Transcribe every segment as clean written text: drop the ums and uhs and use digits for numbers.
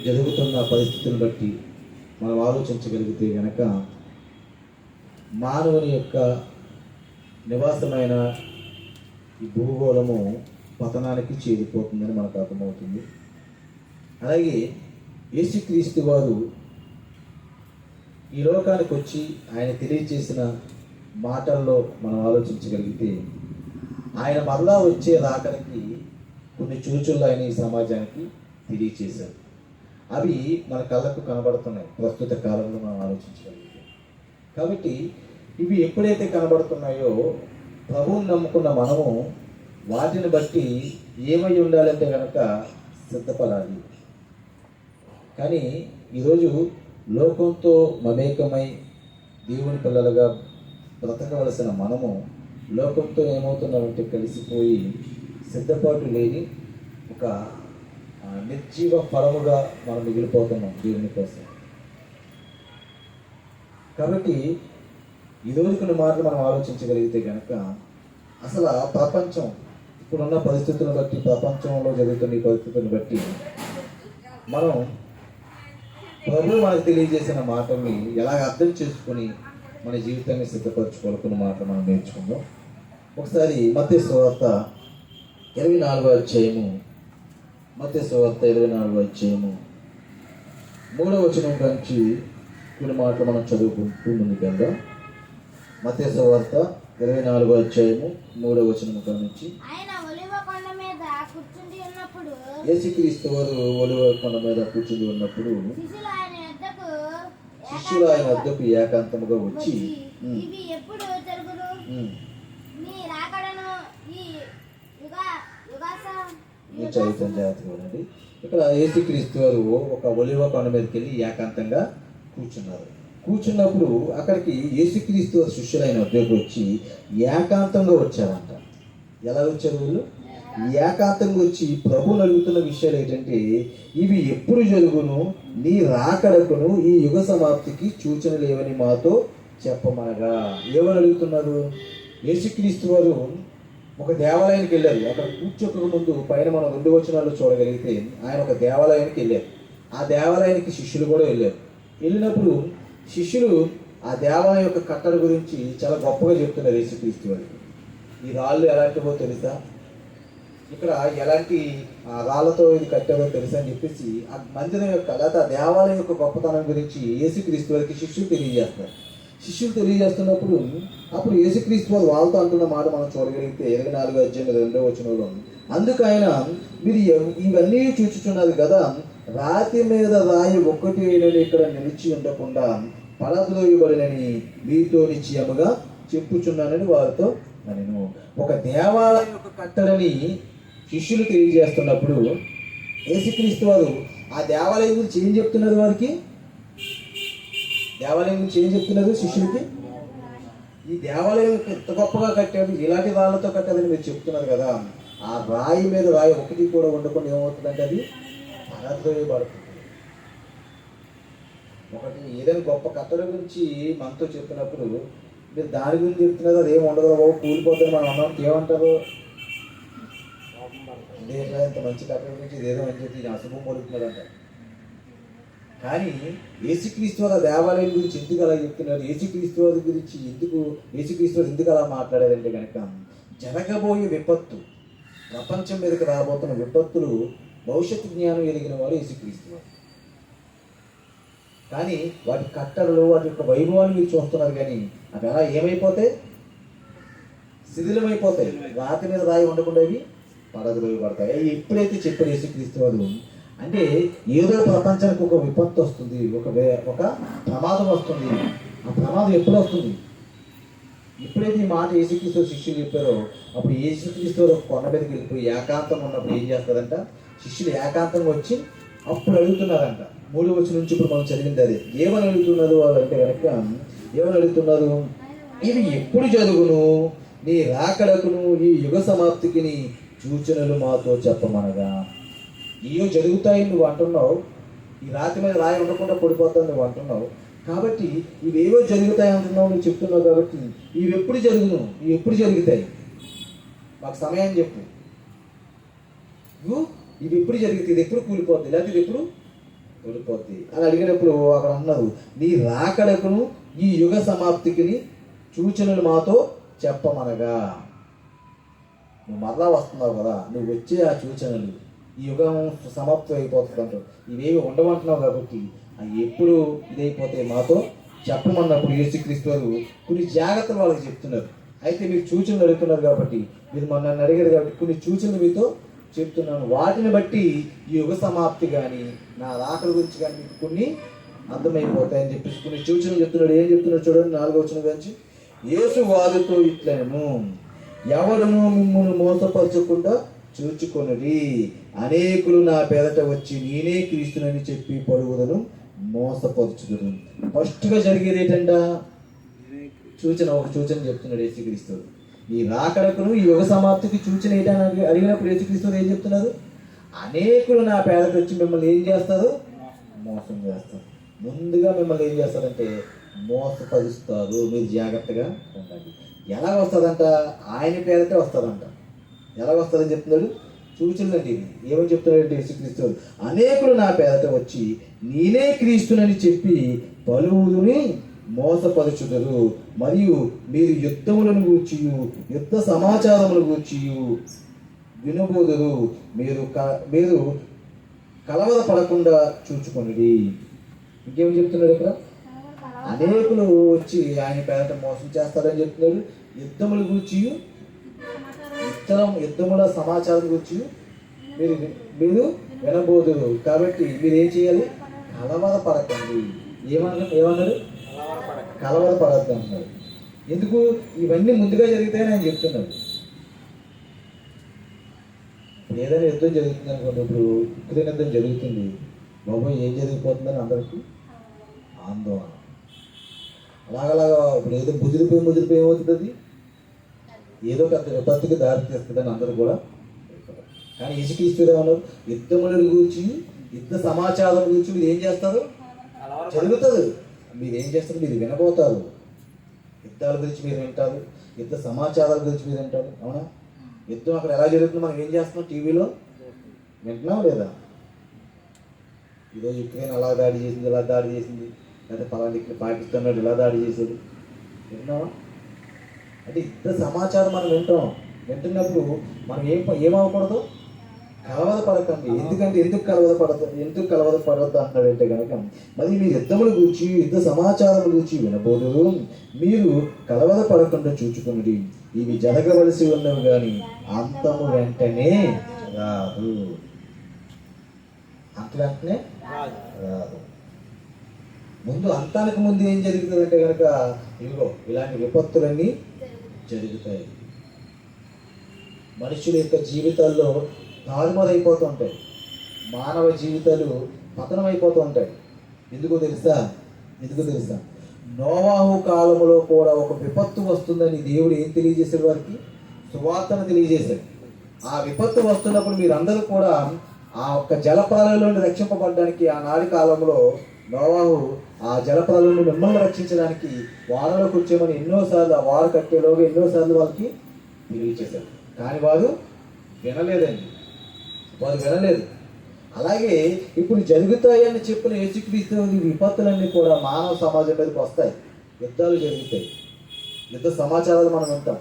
జరుగుతున్న పరిస్థితులను బట్టి మనం ఆలోచించగలిగితే కనుక మానవుని యొక్క నివాసమైన ఈ భూగోళము పతనానికి చేరిపోతుందని మనకు అర్థమవుతుంది. అలాగే యేసుక్రీస్తు వారు ఈ లోకానికి వచ్చి ఆయన తెలియజేసిన మాటల్లో మనం ఆలోచించగలిగితే ఆయన మరలా వచ్చే రాకడానికి కొన్ని సూచనలు ఆయన ఈ సమాజానికి తెలియచేశారు. అవి మన కళ్ళకు కనబడుతున్నాయి ప్రస్తుత కాలంలో మనం ఆలోచించగలిగితే. కాబట్టి ఇవి ఎప్పుడైతే కనబడుతున్నాయో ప్రభువుని నమ్ముకున్న మనము వాటిని బట్టి ఏమై ఉండాలంటే కనుక సిద్ధపడాలి. కానీ ఈరోజు లోకంతో మమేకమై దేవుని పిల్లలుగా బ్రతకవలసిన మనము లోకంతో ఏమవుతున్నామంటే కలిసిపోయి సిద్ధపాటు లేని ఒక నిర్జీవ ఫలముగా మనం మిగిలిపోతున్నాం దేవుని కోసం. కాబట్టి ఈరోజు కొన్ని మాటలు మనం ఆలోచించగలిగితే కనుక అసలు ప్రపంచం ఇప్పుడున్న పరిస్థితులను బట్టి, ప్రపంచంలో జరుగుతున్న ఈ పరిస్థితులను బట్టి మనం ప్రభువు మనకు తెలియజేసిన మాటల్ని ఎలాగ అర్థం చేసుకుని మన జీవితాన్ని సిద్ధపరచుకోవాలి కొన్ని మాటలు మనం నేర్చుకుందాం. ఒకసారి మత్తయి సువార్త 24వ అధ్యాయము, మత్తయి సువార్త 24వ అధ్యాయము 3వ వచనం నుంచి కొన్ని మాటలు మనం చదువుకుంటూ ముందుకు వెళ్దాం. మత్తయి సువార్త 24వ అధ్యాయము 3వ వచనం నుంచి యేసుక్రీస్తు వారు ఒలివ కొండ మీద కూర్చుని ఉన్నప్పుడు శిష్యులు ఆయన వద్దకు ఏకాంతముగా వచ్చి చదువుతాం జాగ్రత్తగా ఉండండి. ఇక్కడ యేసుక్రీస్తు వారు ఒక ఒలివ కొండ మీదకి వెళ్ళి ఏకాంతంగా కూర్చున్నారు. కూర్చున్నప్పుడు అక్కడికి యేసుక్రీస్తు శిష్యులైన వద్దకు వచ్చి ఏకాంతంగా వచ్చారంట. ఎలా వచ్చారు వీళ్ళు? ఏకాంతంగా వచ్చి ప్రభువుని అడుగుతున్న విషయాలు ఏంటంటే, ఇవి ఎప్పుడు జరుగును, నీ రాకడకును ఈ యుగ సమాప్తికి సూచనలు ఏవని మాతో చెప్పమనగా. ఏమని అడుగుతున్నారు? యేసుక్రీస్తు వారు ఒక దేవాలయానికి వెళ్ళారు. అక్కడ కూర్చోక ముందు పైన మనం 2 వచనాల్లో చూడగలిగితే ఆయన ఒక దేవాలయానికి వెళ్ళారు. ఆ దేవాలయానికి శిష్యులు కూడా వెళ్ళారు. వెళ్ళినప్పుడు శిష్యులు ఆ దేవాలయం యొక్క కట్టడ గురించి చాలా గొప్పగా చెప్తున్నారు యేసుక్రీస్తు వారికి. ఈ రాళ్ళు ఎలాంటివో తెలుసా, ఇక్కడ ఎలాంటి రాళ్ళతో ఇది కట్టారో తెలుసా అని చెప్పేసి ఆ మందిరం యొక్క లేదా ఆ దేవాలయం యొక్క గొప్పతనం గురించి యేసుక్రీస్తు వారికి శిష్యులు తెలియజేస్తారు. శిష్యులు తెలియజేస్తున్నప్పుడు అప్పుడు యేసుక్రీస్తు వారు వాళ్ళతో అంటున్న మాట మనం చూడగలిగితే 24వ అధ్యాయం 2వ వచనంలో, అందుకు ఆయన, మీరు ఇవన్నీ చూచుచున్నారు కదా, రాతి మీద రాయి ఒక్కటి ఇక్కడ నిలిచి ఉండకుండా పడద్రోయబడినని మీతో నిశ్చయముగా చెప్పుచున్నానని వారితో నేను. ఒక దేవాలయం యొక్క కట్టడని శిష్యులు తెలియజేస్తున్నప్పుడు యేసుక్రీస్తు వారు ఆ దేవాలయం గురించి ఏం చెప్తున్నారు? వారికి దేవాలయం గురించి ఏం చెప్తున్నారు శిష్యులకి? ఈ దేవాలయం ఎంత గొప్పగా కట్టారు, ఇలాంటి రాళ్ళతో కట్టారని మీరు చెప్తున్నారు కదా, ఆ రాయి మీద రాయి ఒకటి కూడా ఉండకుండా ఏమవుతుందంటే అది పడద్రోయబడుతుంది. ఒకటి ఏదైనా గొప్ప కట్టడం గురించి మనతో చెప్పినప్పుడు మీరు దాని గురించి చెప్తున్నారు, అది ఏమి ఉండదు బాబు, కూలిపోతుంది మనం అన్నానికి ఏమంటారు? ఇదేదో ఇంత మంచి కట్టడం గురించి ఇదేదో అని చెప్పి అశుభం పలుకుతున్నారు అంటారు. కానీ యేసుక్రీస్తు వారు దేవాలయం గురించి ఎందుకు అలా చెప్తున్నారు? యేసుక్రీస్తు వారి గురించి యేసుక్రీస్తు వారు ఎందుకు అలా మాట్లాడారంటే కనుక జరగబోయే విపత్తు, ప్రపంచం మీదకి రాబోతున్న విపత్తులు భవిష్యత్తు జ్ఞానం ఎరిగిన వారు యేసుక్రీస్తు వారు. కానీ వాటి కట్టడలు, వాటి యొక్క వైభవాన్ని మీరు చూస్తున్నారు, కానీ అవి ఎలా ఏమైపోతాయి? శిథిలమైపోతాయి. రాతి మీద రాయి ఉండకుండా అవి పడద్రోయబడతాయి. ఎప్పుడైతే చెప్పారు యేసుక్రీస్తు వారు అంటే ఏదో ప్రపంచానికి ఒక విపత్తు వస్తుంది, ఒక ప్రమాదం వస్తుంది. ఆ ప్రమాదం ఎప్పుడు వస్తుంది? ఎప్పుడైతే ఈ మాట యేసుక్రీస్తు శిష్యులు చెప్పారో అప్పుడు యేసుక్రీస్తు వారు కొండ మీదకి వెళ్ళిపోయి ఏకాంతం ఉన్నప్పుడు ఏం చేస్తారంట? శిష్యులు ఏకాంతంగా వచ్చి అప్పుడు అడుగుతున్నారంట. 3వ వచనం నుంచి ఇప్పుడు మనం చదివింది అదే. ఏమని అడుగుతున్నారు అంటే కనుక, ఏమని అడుగుతున్నారు? ఇవి ఎప్పుడు జరుగును, నీ రాకడకును ఈ యుగ సమాప్తికి నీ సూచనలు మాతో చెప్పమనగా. ఇవో జరుగుతాయి నువ్వు అంటున్నావు, ఈ రాతి మీద రాయి ఉండకుండా పడిపోతావు నువ్వు అంటున్నావు, కాబట్టి ఇవేవో జరుగుతాయి అంటున్నావు నువ్వు చెప్తున్నావు, కాబట్టి ఇవి ఎప్పుడు జరుగును, ఇవి ఎప్పుడు జరుగుతాయి మాకు సమయాన్ని చెప్పు. ఇవి ఎప్పుడు జరుగుతుంది, ఇది ఎప్పుడు కూలిపోతుంది, లేకపోతే ఇది ఎప్పుడు ఓడిపోద్ది అని అడిగినప్పుడు అక్కడ అన్నారు, నీ రాకడకును ఈ యుగ సమాప్తికి సూచనలు మాతో చెప్పమనగా. నువ్వు మరలా వస్తున్నావు కదా, నువ్వు వచ్చే ఆ సూచనలు ఈ యుగం సమాప్తం అయిపోతుంది అంటావు, ఇవేవి ఉండమంటున్నావు కాబట్టి అవి ఎప్పుడు ఇదైపోతే మాతో చెప్పమన్నప్పుడు యేసుక్రీస్తు వారు కొన్ని జాగ్రత్తలు వాళ్ళకి చెప్తున్నారు. అయితే మీరు సూచనలు అడుగుతున్నారు కాబట్టి, మీరు నన్ను అడిగారు కాబట్టి కొన్ని సూచనలు మీతో చెప్తున్నాను. వాటిని బట్టి ఈ యుగ సమాప్తి కానీ నా రాకడ గురించి కానీ మీకు కొన్ని అర్థమైపోతాయని చెప్పేసి కొన్ని సూచనలు చెప్తున్నాడు. ఏం చెప్తున్నాడు చూడండి, 4వ వచనం గురించి. యేసు వారితో ఇట్లనెను, ఎవరును మిమ్మును మోసపరచకుండా చూచుకొనుడి. అనేకులు నా పేదట వచ్చి నేనే క్రీస్తునని చెప్పి పలువురును మోసపరుచుదురు. ఫస్ట్గా జరిగేది ఏంటంట? సూచన, ఒక సూచన చెప్తున్నాడు యేసుక్రీస్తు. ఈ రాకడకును ఈ యుగ సమాప్తికి సూచన ఏంటని అడిగినప్పుడు యేసుక్రీస్తు ఏం చెప్తున్నారు? అనేకులు నా పేదట వచ్చి మిమ్మల్ని ఏం చేస్తారు? మోసం చేస్తారు. ముందుగా మిమ్మల్ని ఏం చేస్తారంటే మోసపరుస్తారు. మీరు జాగ్రత్తగా ఉండాలి. ఎలా వస్తుందంట? ఆయన పేదటే వస్తుందంట. ఎలా వస్తుందని చెప్తున్నాడు? సూచనలండి ఇది. ఏమని చెప్తున్నాడంటే యేసుక్రీస్తు, అనేకులు నా పేదట వచ్చి నేనే క్రీస్తునని చెప్పి పలువురిని మోసపరుచుదురు. మరియు మీరు యుద్ధములను గూర్చి యుద్ధ సమాచారములను గూర్చి వినబోదురు. మీరు కలవర పడకుండా చూచుకొనిడి. ఇంకేమి చెప్తున్నాడు ఇక్కడ? అనేకులు వచ్చి ఆయన పేదట మోసం చేస్తారని చెప్తున్నాడు. యుద్ధముల గురించి యుద్ధముల సమాచారం గురించి మీరు వినబోదురు. కాబట్టి మీరు ఏం చేయాలి? కలవర పడకండి. ఏమన్నాడు? కలవర పడద్దు అన్నాడు. ఎందుకు? ఇవన్నీ ముందుగా జరుగుతాయని ఆయన చెప్తున్నాడు. ఏదైనా యుద్ధం జరుగుతుంది అనుకోండి, ఇప్పుడు ఉక్రెయిన్ యుద్ధం జరుగుతుంది, బాబోయ్ ఏం జరిగిపోతుందని అందరికీ ఆందోళన. అలాగలాగా ఇప్పుడు ఏదో ముదిరిపోయి ఏమవుతుంది? ఏదో పెద్ద విపత్తుకి దారి తీస్తుందని అందరూ కూడా. కానీ యేసుక్రీస్తు ఏమన్నారు? యుద్ధముల గురించి యుద్ధ సమాచారం గురించి మీరు ఏం చేస్తారు? జరుగుతుంది. మీరు ఏం చేస్తారు? మీరు వినబోతారు. యుద్ధాల గురించి మీరు వింటారు, యుద్ధ సమాచారాల గురించి మీరు వింటారు. అవునా? యుద్ధం అక్కడ ఎలా జరుగుతుందో మనం ఏం చేస్తున్నాం? టీవీలో వింటున్నాం లేదా? ఈరోజు యుక్రెయిన్ అలా దాడి చేసింది, ఇలా దాడి చేసింది, లేకపోతే పలానా ఇక్కడ పాకిస్తాన్ ఇలా దాడి చేసేది, వింటున్నావా? అంటే యుద్ధ సమాచారం మనం వింటున్నప్పుడు మనం ఏమవ్వకూడదు? కలవద పడకండి. ఎందుకు కలవద పడద్దు అంటున్నాడంటే కనుక, మరి మీ యుద్ధముల గురించి యుద్ధ సమాచారం గురించి వినబోదురు. మీరు కలవద పడకుండా చూచుకుని ఇవి జరగవలసి ఉన్నవి కానీ అంతము వెంటనే రాదు. వెంటనే రాదు. అంతానికి ముందు ఏం జరుగుతుందంటే కనుక ఇదిగో ఇలాంటి విపత్తులన్నీ జరుగుతాయి. మనుషుల యొక్క జీవితాల్లో తారుమారైపోతూ ఉంటాయి. మానవ జీవితాలు పతనం అయిపోతూ ఉంటాయి. ఎందుకో తెలుసా? నోవాహు కాలంలో కూడా ఒక విపత్తు వస్తుందని దేవుడు ఏం తెలియజేశాడు? వారికి సువార్తను తెలియజేశాడు. ఆ విపత్తు వస్తున్నప్పుడు మీరందరూ కూడా ఆ ఒక్క జలప్రలయంలో నుండి రక్షింపబడడానికి ఆనాటి కాలంలో నోవాహు ఆ జలప్రలయం నుండి మిమ్మల్ని రక్షించడానికి వానలో కూర్చోమని ఎన్నోసార్లు ఆ వారు కట్టేలోగా ఎన్నోసార్లు వాళ్ళకి తెలియజేశారు. కానీ వారు వినలేదు. అలాగే ఇప్పుడు జరుగుతాయని చెప్పిన యేసుక్రీస్తు విపత్తులన్నీ కూడా మానవ సమాజం మీదకి వస్తాయి. యుద్ధాలు జరుగుతాయి, యుద్ధ సమాచారాలు మనం వింటాం.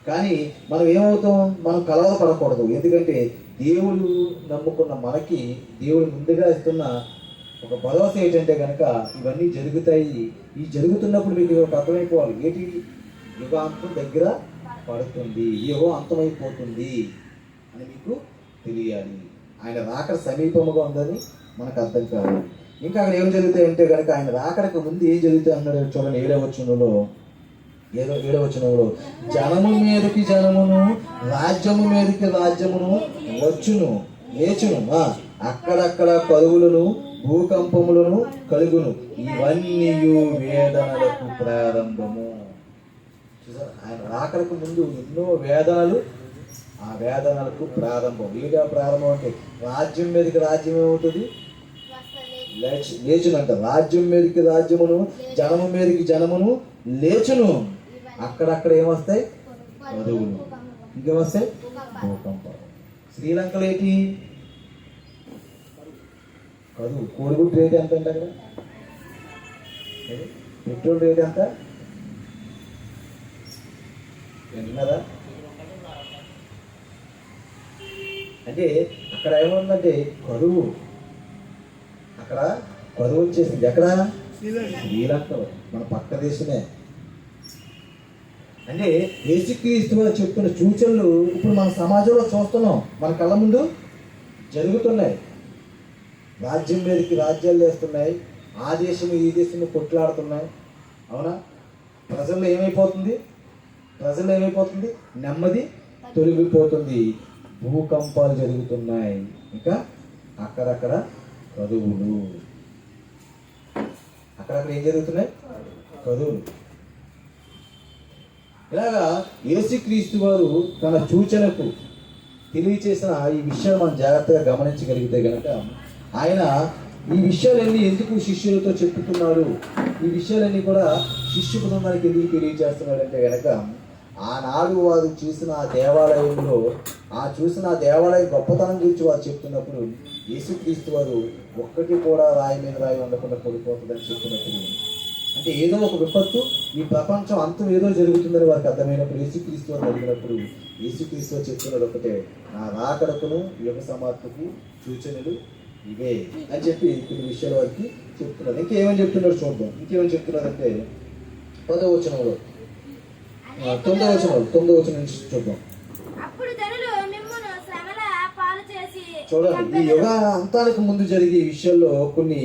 కానీ మనం ఏమవుతాం? మనం కలవరపడకూడదు. ఎందుకంటే దేవుడు నమ్ముకున్న మనకి దేవుడు ముందుగా ఇస్తున్న ఒక భరోసా ఏంటంటే కనుక ఇవన్నీ జరుగుతాయి. ఈ జరుగుతున్నప్పుడు మీకు ఒక అర్థమైపోవాలి, ఏంటి? యుగాంతం దగ్గర పడుతుంది, యుగం అంతమైపోతుంది అని మీకు తెలియాలి. ఆయన రాకడ సమీపముగా ఉందని మనకు అర్థం కావాలి. ఇంకా అక్కడ ఏం జరుగుతాయంటే కనుక ఆయన రాకడకు ముందు ఏం జరుగుతాయి అన్నాడు చూడండి. 7వ వచనంలో జనము మీదకి జనమును, రాజ్యము మీదకి రాజ్యమును వచ్చును లేచును, అక్కడక్కడ కరువులను భూకంపములను కలుగును, ఇవన్నీ వేదనలకు ప్రారంభము. ఆయన రాకడకు ముందు ఎన్నో వేదనలు, ఆ వేదనలకు ప్రారంభం. ఏదో ప్రారంభం అంటే రాజ్యం మీదకి రాజ్యం ఏమవుతుంది? లేచునంట. రాజ్యం మీదకి రాజ్యమును, జనము మీదకి జనమును లేచును, అక్కడక్కడ ఏమొస్తాయి? కరువులు. ఇంకేమొస్తాయి? భూకంపాలు. శ్రీలంకలో ఏంటి? కరువు. కోడిగుడ్డు రేట్ ఎంత అంట అక్కడ? పెట్రోల్ రేట్ ఎంత విన్నారా? అంటే అక్కడ ఏముందంటే కరువు, అక్కడ కరువు వచ్చేసింది. ఎక్కడ? శ్రీలంకలో, మన పక్క దేశమే. అంటే యేసుక్రీస్తు వారు చెప్తున్న సూచనలు ఇప్పుడు మన సమాజంలో చూస్తున్నాం, మన కళ్ళ ముందు జరుగుతున్నాయి. రాజ్యం మీదకి రాజ్యాలు వేస్తున్నాయి, ఆ దేశం ఈ దేశం కొట్లాడుతున్నాయి. అవునా? ప్రజల్లో ఏమైపోతుంది? నెమ్మది తొలగిపోతుంది, భూకంపాలు జరుగుతున్నాయి, ఇంకా అక్కడక్కడ కరువులు. అక్కడక్కడ ఏం జరుగుతున్నాయి? కరువులు. ఇలాగా యేసుక్రీస్తు వారు తన సూచనకు తెలియచేసిన ఈ విషయాలు మనం జాగ్రత్తగా గమనించగలిగితే కనుక, ఆయన ఈ విషయాలన్నీ ఎందుకు శిష్యులతో చెప్పుతున్నాడు, ఈ విషయాలన్నీ కూడా శిష్యు బృందానికి ఎందుకు తెలియజేస్తున్నాడు అంటే కనుక, ఆనాడు వారు చూసిన ఆ దేవాలయంలో చూసిన ఆ దేవాలయ గొప్పతనం గురించి వారు చెప్తున్నప్పుడు, యేసుక్రీస్తు వారు ఒక్కటి కూడా రాయి మీద రాయి ఉండకుండా పడిపోతుందని చెప్పినప్పుడు, అంటే ఏదో ఒక విపత్తు, ఈ ప్రపంచం అంతం ఏదో జరుగుతుందని వారికి అర్థమైనప్పుడు యేసుక్రీస్తు వారు అడిగినప్పుడు యేసుక్రీస్తు వారు చెప్తున్నాడు ఒకటే, నా రాకడకును యుగ సమాప్తికి సూచనలు ఇవే అని చెప్పి కొన్ని విషయాల వారికి చెప్తున్నారు. ఇంకేమని చెప్తున్నాడు చూద్దాం. ఇంకేమని చెప్తున్నారంటే 10వ వచనంలో 9వ వచనం నుంచి చూద్దాం. చూడండి, ఈ యుగ అంతానికి ముందు జరిగే విషయాల్లో కొన్ని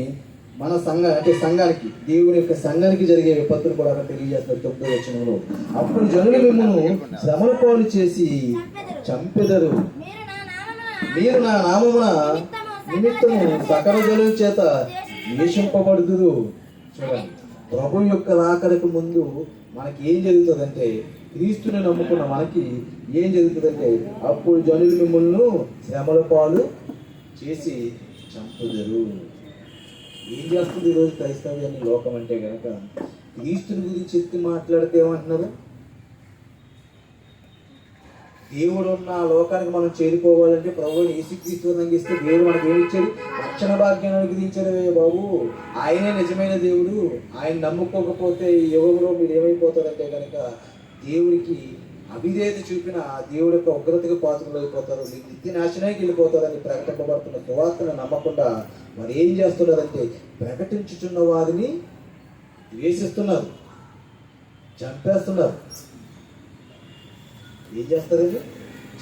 మన సంఘానికి, దేవుని యొక్క సంఘానికి జరిగే విపత్తులు కూడా అక్కడ తెలియజేస్తారు 9వ వచనంలో. అప్పుడు జనులు మిమ్మును శ్రమల పాలు చేసి చంపెదరు, మీరు నా నామమున నిమిత్తము సకల జనుల చేత ద్వేషింపబడుదురు. చూడండి, ప్రభు యొక్క రాకడకు ముందు మనకి ఏం జరుగుతుందంటే, క్రీస్తుని నమ్ముకున్న మనకి ఏం జరుగుతుందంటే, అప్పుడు జనులు మిమ్మల్ని శ్రమల పాలు చేసి చంపుదరు. ఏం చేస్తుంది ఈరోజు క్రైస్తవ్యాన్ని లోకం అంటే కనుక, క్రీస్తుని గురించి ఎత్తి మాట్లాడితే ఏమంటున్నారు? దేవుడు ఉన్న లోకానికి మనం చేరుకోవాలంటే ప్రభువుని యేసుక్రీస్తు అందిస్తే దేవుడు మనకి ఏమి ఇచ్చాడు? రక్షణ భాగ్యాన్ని అనుగ్రహించాడు బాబు. ఆయనే నిజమైన దేవుడు. ఆయన నమ్ముకోకపోతే ఈ యుగంలో మీరు ఏమైపోతారంటే కనుక, దేవుడికి అవిధేయత చూపిన దేవుడి యొక్క ఉగ్రతకు పాత్రలు అయిపోతారు, మీకు నిత్య నాశనానికి వెళ్ళిపోతారని ప్రకటింపబడుతున్న సువార్తను నమ్మకుండా వారు ఏం చేస్తున్నారంటే, ప్రకటించుచున్న వారిని ద్వేషిస్తున్నారు, చంపేస్తున్నారు. ఏం చేస్తారండి?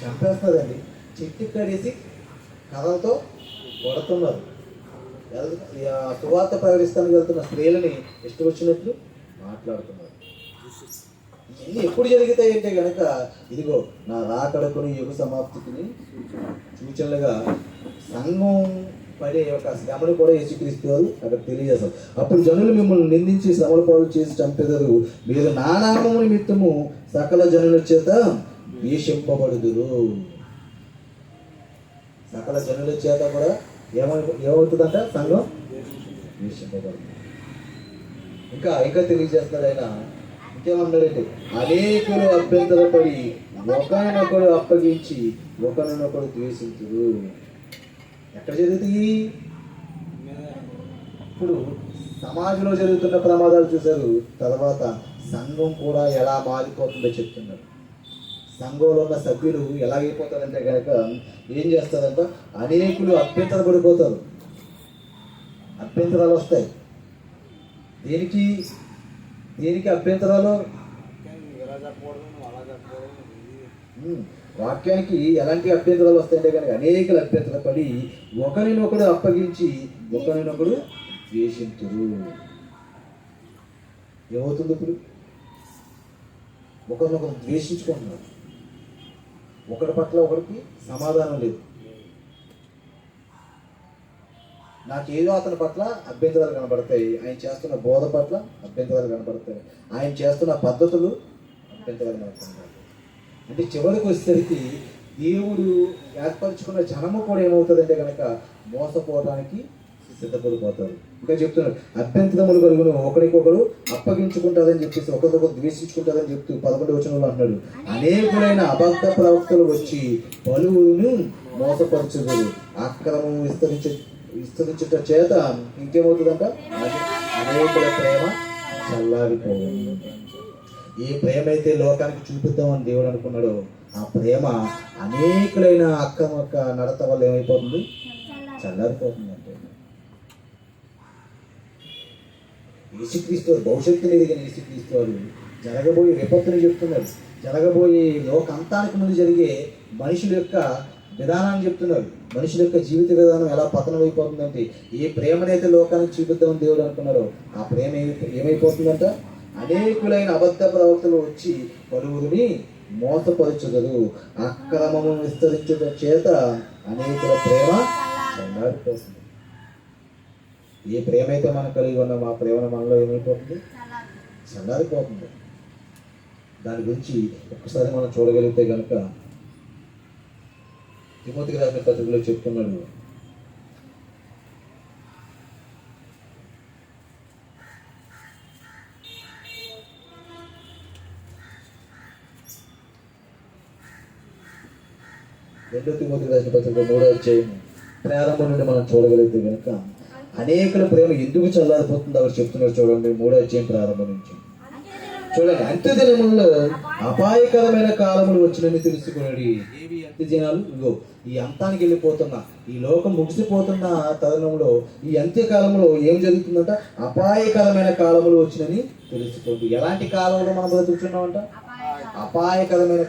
చంపేస్తున్నారండి. చెట్టు కడేసి కథలతో కొడుతున్నారు. సువార్త ప్రకటిస్తానికి వెళ్తున్న స్త్రీలని ఇష్టం వచ్చినట్లు మాట్లాడుతున్నారు. ఇవన్నీ ఎప్పుడు జరుగుతాయి అంటే కనుక, ఇదిగో నా రాకడకుని యుగ సమాప్తికి సూచనలుగా సంఘం పడే ఒక శ్రమను కూడా యేసుక్రీస్తు వారు అక్కడ తెలియజేస్తారు. అప్పుడు జనులు మిమ్మల్ని నిందించి శ్రమల పాలు చేసి చంపెదరు, మీరు నా నామము నిమిత్తము సకల జనుల చేత ద్వేషింపబడుదురు. సకల జనుల చేత కూడా ఏమవుతుందంట? సంఘం ద్వేషింపబడుతుంది. ఇంకా తెలియజేస్తున్నాడు ఆయన. ఇంకేమన్నాడంటే, అనేకులు అభ్యంతరపడి ఒకరినొకరు అప్పగించి ఒకరినొకరు ద్వేషించురు. ఎక్కడ జరుగుతాయి? ఇప్పుడు సమాజంలో జరుగుతున్న ప్రమాదాలు చూశారు. తర్వాత సంఘం కూడా ఎలా మారిపోతుందో చెప్తున్నారు. సంఘంలో ఉన్న సభ్యులు ఎలాగైపోతారంటే కనుక, ఏం చేస్తారంట? అనేకులు అభ్యంతర పడిపోతారు. అభ్యంతరాలు వస్తాయి. దేనికి అభ్యంతరాలు? వాక్యానికి ఎలాంటి అభ్యంతరాలు వస్తాయంటే కనుక, అనేకలు అభ్యంతర పడి ఒకరినొకడు అప్పగించి ఒకరినొకడు ద్వేషించురు. ఏమవుతుంది ఇప్పుడు? ఒకరినొకరు ద్వేషించుకుంటున్నారు. ఒకరి పట్ల ఒకరికి సమాధానం లేదు. నాకేదో అతని పట్ల అభ్యంతరాలు కనబడతాయి, ఆయన చేస్తున్న బోధ పట్ల అభ్యంతరాలు కనబడతాయి, ఆయన చేస్తున్న పద్ధతులు అభ్యంతరాలు కనబడతాయి. అంటే చివరికి వచ్చేసరికి దేవుడు ఏర్పరచుకున్న జనము కూడా ఏమవుతుందంటే కనుక, మోసపోవడానికి సిద్ధపడిపోతారు. ఇంకా చెప్తున్నారు, అభ్యంతరములు కలుగును, ఒకరికొకరు అప్పగించుకుంటారని చెప్పేసి ఒకరికొకరు ద్వేషించుకుంటారని చెప్తూ 11వ వచనంలో అంటున్నాడు. అనేకులైన అబద్ధ ప్రవక్తలు వచ్చి పలువురును మోసపరచుదురు, అక్రమం విస్తరించుట చేత ఇంకేమవుతుందంట, అనేకుల ప్రేమ చల్లారిపోయింది. ఏ ప్రేమ అయితే లోకానికి చూపిద్దామని దేవుడు అనుకున్నాడో ఆ ప్రేమ అనేకులైన అక్కమక్క నడత వల్ల ఏమైపోతుంది, చల్లారిపోతుంది. అంటే యేసుక్రీస్తు భవిష్యత్తుని ఎదిగిన యేసుక్రీస్తు వారు జరగబోయే విపత్తుని చెప్తున్నారు. జరగబోయే లోకంతానికి ముందు జరిగే మనుషుల యొక్క విధానాన్ని చెప్తున్నారు. మనుషుల యొక్క జీవిత విధానం ఎలా పతనం అయిపోతుందంటే, ఏ ప్రేమనైతే లోకానికి చూపిద్దామని దేవుడు అనుకున్నారో ఆ ప్రేమ ఏమైపోతుందంట, అనేకులైన అబద్ధ ప్రవక్తలు వచ్చి పలువురిని మోసపరచుదరు, అక్రమము విస్తరించుట చేత అనేకుల ప్రేమ చల్లారిపోతుంది. ఏ ప్రేమ అయితే మనం కలిగి ఉన్నామో ఆ ప్రేమ మనలో ఏమైపోతుంది, చల్లారిపోతుంది. దాని గురించి ఒక్కసారి మనం చూడగలిగితే కనుక తిమోతికి రాసిన పత్రికలో చెప్తున్నాడు, రెండో తిమోతికి రాసిన పత్రిక 3వ అధ్యాయం ప్రారంభం నుండి మనం చూడగలిగితే కనుక అనేకుల ప్రేమ ఎందుకు చల్లారిపోతుందో அவர் చెప్తున్నారు. చూడండి 3వ అధ్యాయం ప్రారంభం నుంచి చూడండి. అంత్యదినములలో అపాయకరమైన కాలములు వచ్చినని తెలుసుకున్నాడు. ఏవి అంత్యదినాలు? ఇగో ఈ అంతానికి వెళ్ళిపోతున్న, ఈ లోకం ముగిసిపోతున్న తరుణంలో ఈ అంత్యకాలంలో ఏం జరుగుతుందంట, అపాయకరమైన కాలములు వచ్చినని తెలుసుకోండి. ఎలాంటి కాలంలో మనం బ్రతుకుతున్నామంట, అపాయకరమైన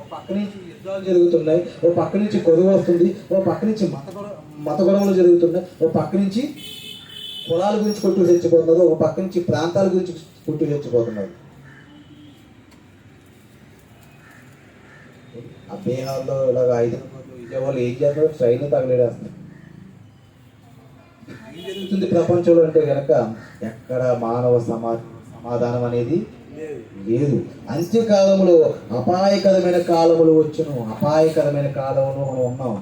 ఓ పక్క నుంచి యుద్ధాలు జరుగుతున్నాయి, ఓ పక్క నుంచి కొదువు వస్తుంది, ఓ పక్క నుంచి మత గొడవలు జరుగుతున్నాయి, ఓ పక్క నుంచి కులాల గురించి కొట్టు తెచ్చిపోతున్నారు, ఒక పక్క నుంచి ప్రాంతాల గురించి కొట్టు తెచ్చిపోతున్నారు. ఆ బీహార్లో ఇలాగ 5 విజయవాడలో ఏం చేస్తారు, ట్రైన్ తగలేడేస్తారు. ఏం జరుగుతుంది ప్రపంచంలో అంటే కనుక ఎక్కడ మానవ సమాధానం అనేది లేదు. అంత్యకాలంలో అపాయకరమైన కాలములు వచ్చును. అపాయకరమైన కాలంలో మనం ఉన్నాం.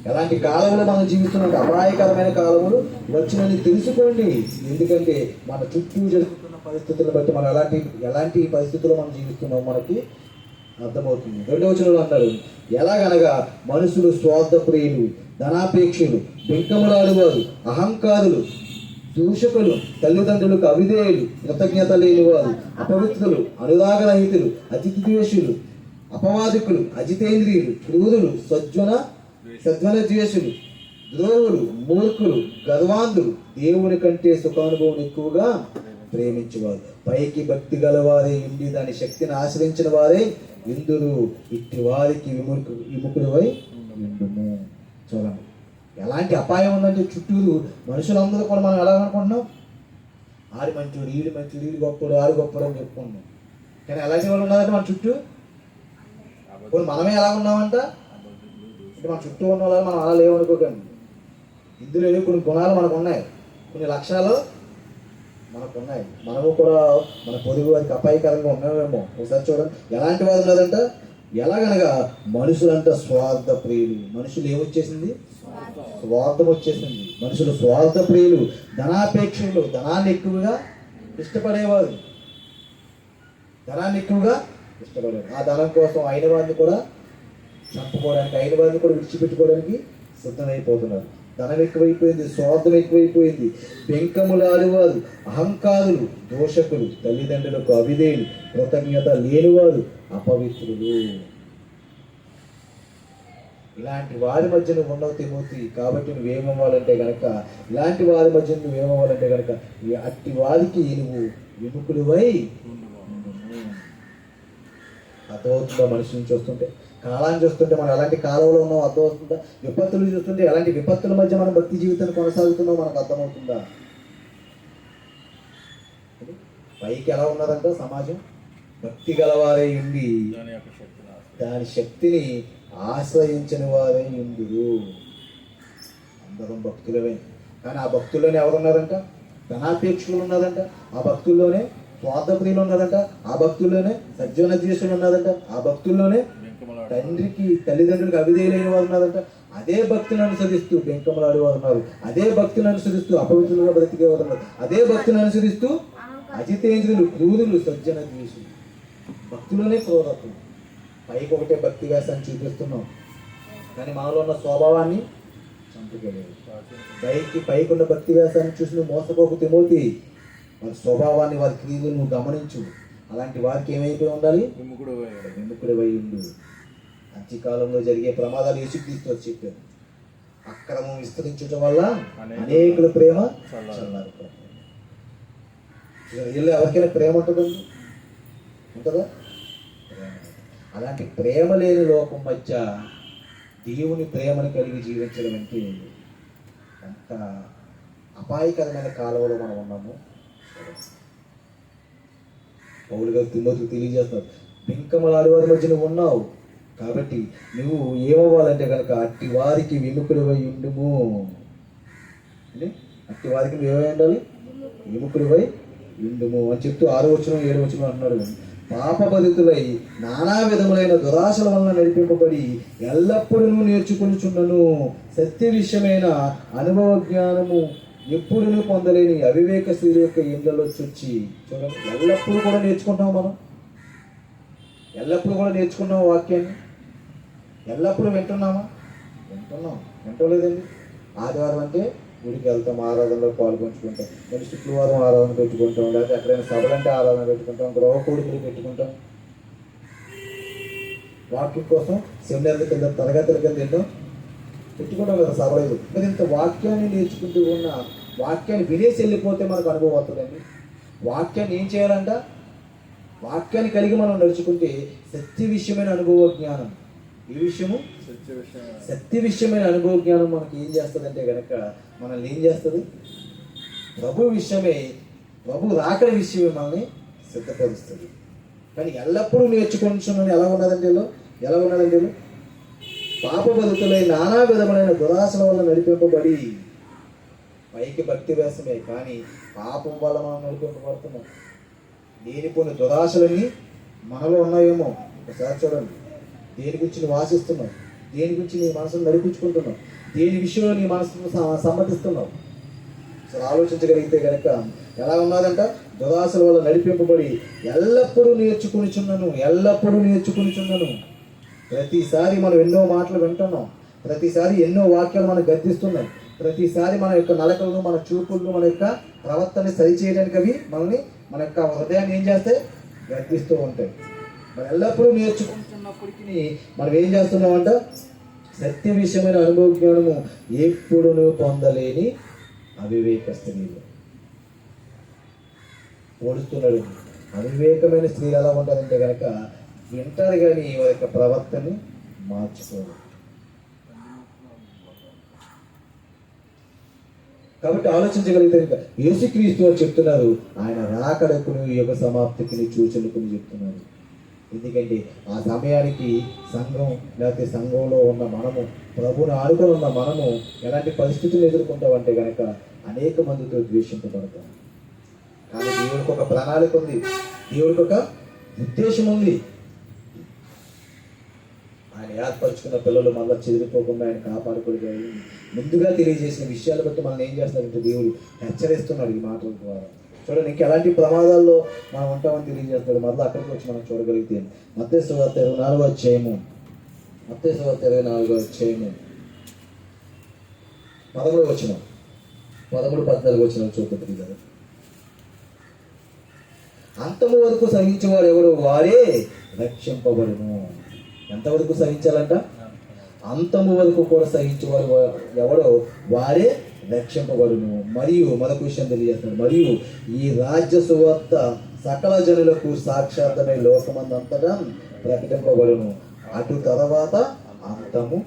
ఎలాంటి కాలంలో మనం జీవిస్తున్నాం, అపాయకరమైన కాలములు వచ్చినని తెలుసుకోండి. ఎందుకంటే మన చుట్టూ జరుగుతున్న పరిస్థితులను బట్టి మనం ఎలాంటి పరిస్థితుల్లో మనం జీవిస్తున్నాం మనకి అర్థమవుతుంది. 2వ వచనంలో అన్నారు, ఎలాగనగా మనుషులు స్వార్థప్రియులు, ధనాపేక్షులు, బెంకములాడువారు, అహంకారులు, దూషకులు, తల్లిదండ్రులకు అవిధేయులు, కృతజ్ఞత లేనివారు, అపవిత్రులు, అనురాగరహితులు, అతిథి ద్వేషులు, అపవాదికులు, అజితేంద్రియులు, క్రూరులు, సద్వన ద్వేషులు, ద్రోవులు, మూర్ఖులు, గర్వాంధులు, దేవుని కంటే సుఖానుభవం ఎక్కువగా ప్రేమించేవారు, పైకి భక్తి గలవారే ఉండి దాని శక్తిని ఆశ్రయించిన వారే ఇందురు, ఇట్టి వారికి విముఖులవై ఉండుము. చూడండి ఎలాంటి అపాయం ఉందంటే, చుట్టూరు మనుషులందరూ కూడా మనం ఎలా అనుకుంటున్నాం, ఆడి మంచోడు, ఈడు మంచోడు, ఈడు గొప్పడు, ఆడు గొప్పడు అని చెప్పుకుంటున్నాం. కానీ ఎలాంటి వాళ్ళు ఉన్నారంటే మన చుట్టూ, ఇప్పుడు మనమే ఎలా ఉన్నామంట అంటే మన చుట్టూ ఉన్న వాళ్ళు మనం అలా లేవనుకోకండి. ఇందులో కొన్ని గుణాలు మనకు ఉన్నాయి, కొన్ని లక్షణాలు మనకు ఉన్నాయి. మనము కూడా మన పొదుగు వారికి అపాయకరంగా ఉన్నామేమో. ఒకసారి చూడండి ఎలాంటి వారు ఉన్నారంట, ఎలాగనగా మనుషులంట స్వార్థ ప్రియులు. మనుషులు ఏమొచ్చేసింది, స్వార్థం వచ్చేసింది. మనుషులు స్వార్థ ప్రియులు, ధనాపేక్షలు, ధనాన్ని ఎక్కువగా ఇష్టపడేవారు. ఆ ధనం కోసం అయిన వారిని కూడా చంపుకోవడానికి, అయిన వారిని కూడా విడిచిపెట్టుకోవడానికి సిద్ధమైపోతున్నారు. ధనం ఎక్కువైపోయింది, స్వార్థం ఎక్కువైపోయింది. బెంకములాడువారు, అహంకారులు, దోషకులు, తల్లిదండ్రులకు అవిధేయులు, కృతజ్ఞత లేనివారు, అపవిత్రులు. ఇలాంటి వారి మధ్య నువ్వు ఉండవు తిమోతి. కాబట్టి నువ్వేమవ్వాలంటే కనుక, ఇలాంటి వారి మధ్య నువ్వేమవ్వాలంటే కనుక అట్టి వారికి నువ్వు విముఖులువై అర్థమవుతుందా? మనిషిని చూస్తుంటే, కాలాన్ని చూస్తుంటే మనం ఎలాంటి కాలంలో ఉన్నాం అర్థమవుతుందా? విపత్తులు చూస్తుంటే ఎలాంటి విపత్తుల మధ్య మనం భక్తి జీవితాన్ని కొనసాగుతున్నాం మనకు అర్థమవుతుందా? పైకి ఎలా ఉన్నదంటే సమాజం, భక్తి గలవారే ఉండి దాని శక్తిని ఆశ్రయించిన వారే ఉందురు. అందరం భక్తులమే. కానీ ఆ భక్తుల్లోనే ఎవరున్నారంట, ధనాపేక్షలు ఉన్నారంట, ఆ భక్తుల్లోనే స్వార్థప్రియులు ఉన్నారంట, ఆ భక్తుల్లోనే సజ్జన ద్వేషులు ఉన్నారంట, ఆ భక్తుల్లోనే తండ్రికి తల్లిదండ్రులకు అవిధేయులైన వారు ఉన్నారంట. అదే భక్తులను అనుసరిస్తూ బెంకములాడు వారు ఉన్నారు, అదే భక్తులను అనుసరిస్తూ అపవిత్రులుగా బ్రతికేవారు ఉన్నారు, అదే భక్తులను అనుసరిస్తూ అజితేంద్రులు, క్రూరులు, సజ్జన ద్వేషులు. భక్తులనే క్రూరత్వం. పైకి ఒకటే భక్తి వేసాన్ని చూపిస్తున్నాం, కానీ మనలో ఉన్న స్వభావాన్ని చంపుకోలేదు. పైకున్న భక్తి వ్యాసాన్ని చూసి నువ్వు మోసపోకు తిమోతి. వారి స్వభావాన్ని, వారి క్రియలు నువ్వు గమనించు. అలాంటి వారికి ఏమైపోయి ఉండాలి? విముఖుడివై ఉండు. అంత్యకాలంలో జరిగే ప్రమాదాలు యేసుక్రీస్తు వచ్చి చెప్పారు. అక్రమం విస్తరించడం వల్ల అనేకుల ప్రేమ చల్లారిపోతుంది. వీళ్ళు ఎవరికైనా ప్రేమ ఉంటుందండి? ఉంటుందా? అలాంటి ప్రేమ లేని లోకం మధ్య దేవుని ప్రేమను కలిగి జీవించడం అంటే ఎంత అపాయకరమైన కాలంలో మనం ఉన్నాము. పౌలు గారు తిమోతికి తెలియజేస్తారు, బింకమలాడేవారి మధ్య నువ్వు ఉన్నావు కాబట్టి నువ్వు ఏమవ్వాలంటే కనుక అట్టి వారికి విముఖుడివై ఉండుము. అట్టి వారికి నువ్వు ఏమై ఉండాలి? విముఖుడివై ఉండుము అని చెప్తూ 6వ వచనం 7వ వచనం అంటున్నాడు. పాపబాధితులై నానా విధములైన దురాశల వలన నడిపింపబడి ఎల్లప్పుడూ నేర్చుకొనుచున్నను సత్య విషయమైన అనుభవ జ్ఞానము ఎప్పుడూ పొందలేని అవివేక స్త్రీల యొక్క ఇండ్లలో చొచ్చి. చూడండి, ఎల్లప్పుడూ కూడా నేర్చుకుంటాం మనం. ఎల్లప్పుడూ కూడా నేర్చుకున్నాం వాక్యాన్ని. ఎల్లప్పుడూ వింటున్నామా? వింటలేదండి. ఆదివారం అంటే గుడికి వెళ్తాం, ఆరాధనలో పాల్గొంచుకుంటాం. మరి శుక్రవారం ఆరాధన పెట్టుకుంటాం, లేకపోతే ఎక్కడైనా సభలంటే ఆరాధన పెట్టుకుంటాం, గృహ కోడికలు పెట్టుకుంటాం. వాక్యం కోసం సెమినార్ల కింద తరగతుల కింద ఎన్నో పెట్టుకుంటాం కదా సభలు. మరి ఇంత వాక్యాన్ని నేర్చుకుంటూ ఉన్న వాక్యాన్ని వినేసి వెళ్ళిపోతే మనకు అనుభవం అవుతుందండి. వాక్యాన్ని ఏం చేయాలంట? వాక్యాన్ని కలిగి మనం నడుచుకుంటే సత్య విషయమైన అనుభవ జ్ఞానం. ఈ విషయము సత్య విషయమైన అనుభవ జ్ఞానం మనకి ఏం చేస్తుందంటే కనుక మనల్ని ఏం చేస్తుంది? ప్రభు విషయమే, ప్రభు రాకడ విషయమే మనల్ని సిద్ధపరుస్తుంది. కానీ ఎల్లప్పుడూ నేర్చుకుంటున్నాను. ఎలా ఉన్నదంటే పాపబతులై నానా విధములైన దురాశల వల్ల నడిపింపబడి. పైకి భక్తి వేసమే కానీ పాపం వల్ల మనం నడిపింపబడుతున్నాం. లేనిపోయిన దురాశలన్నీ మనలో ఉన్నాయేమో ఒకసారి చూడండి. దేని గురించి నువ్వు ఆశిస్తున్నావు? దేని గురించి నీ మనసును నడిపించుకుంటున్నావు? దేని విషయంలో నీ మనసును సమ్మతిస్తున్నావు? అసలు ఆలోచించగలిగితే కనుక ఎలా ఉన్నదంట? దురాశల వల్ల నడిపింపబడి ఎల్లప్పుడూ నేర్చుకునిచున్నాను. ప్రతిసారి మనం ఎన్నో మాటలు వింటున్నాం. ప్రతిసారి ఎన్నో వాక్యాలు మనకు గద్దిస్తున్నాయి. ప్రతిసారి మన యొక్క నడకలను, మన చూపులను, మన యొక్క ప్రవర్తనని సరిచేయడానికి అవి మనల్ని, మన యొక్క హృదయాన్ని ఏం చేస్తాయి? గద్దిస్తూ ఉంటాయి. మనం ఎల్లప్పుడూ నేర్చుకుంటున్నప్పటికీ మనం ఏం చేస్తున్నామంట? సత్య విషయమైన అనుభవ జ్ఞానము ఎప్పుడూ పొందలేని అవివేక స్త్రీలు. పోడుస్తున్నాడు. అవివేకమైన స్త్రీలు ఎలా ఉంటారంటే కనుక వింటారు కానీ వారి యొక్క ప్రవర్తనని మార్చుకోరు. కాబట్టి ఆలోచించగలిగితే కనుక యేసుక్రీస్తు వారు చెప్తున్నారు, ఆయన రాకడకును యుగ సమాప్తికి సూచనకుని చెప్తున్నారు. ఎందుకంటే ఆ సమయానికి సంఘం, లేకపోతే సంఘంలో ఉన్న మనము, ప్రభువుని ఆనుకొని ఉన్న మనము ఎలాంటి పరిస్థితులు ఎదుర్కొంటామంటే కనుక అనేక మందితో ద్వేషింపబడతాం. కానీ దేవుడికి ఒక ప్రణాళిక ఉంది, దేవుడికి ఒక ఉద్దేశం ఉంది. ఆయన ఏర్పరచుకున్న పిల్లలు మళ్ళీ చెదిరిపోకుండా ఆయన కాపాడుకోగలి ముందుగా తెలియజేసిన విషయాలు బట్టి మనం ఏం చేస్తున్నారంటే దేవుడు హెచ్చరిస్తున్నాడు ఈ మాటల ద్వారా. చూడండి, ఇంక ఎలాంటి ప్రమాదాల్లో మనం ఉంటామని తెలియజేస్తాడు. మళ్ళీ అక్కడికి వచ్చి మనం చూడగలిగితే మత్తయి సువార్త 24వ అధ్యాయము 13వ వచనం 13-14 వచనం చూపుతుంది కదా. అంతము వరకు సహించేవాడు ఎవడు వారే రక్షింపబడును. ఎంతవరకు సహించాలంట? అంతము వరకు కూడా సహించేవాడు ఎవడో వారే రక్షింపబడును. మరియు మరొక విషయం తెలియజేస్తాడు, మరియు ఈ రాజ్య సువార్త సకల జనులకు సాక్షాత్తమై లోకమందంతటా ప్రకటింపబడును. అటు తర్వాత అంతము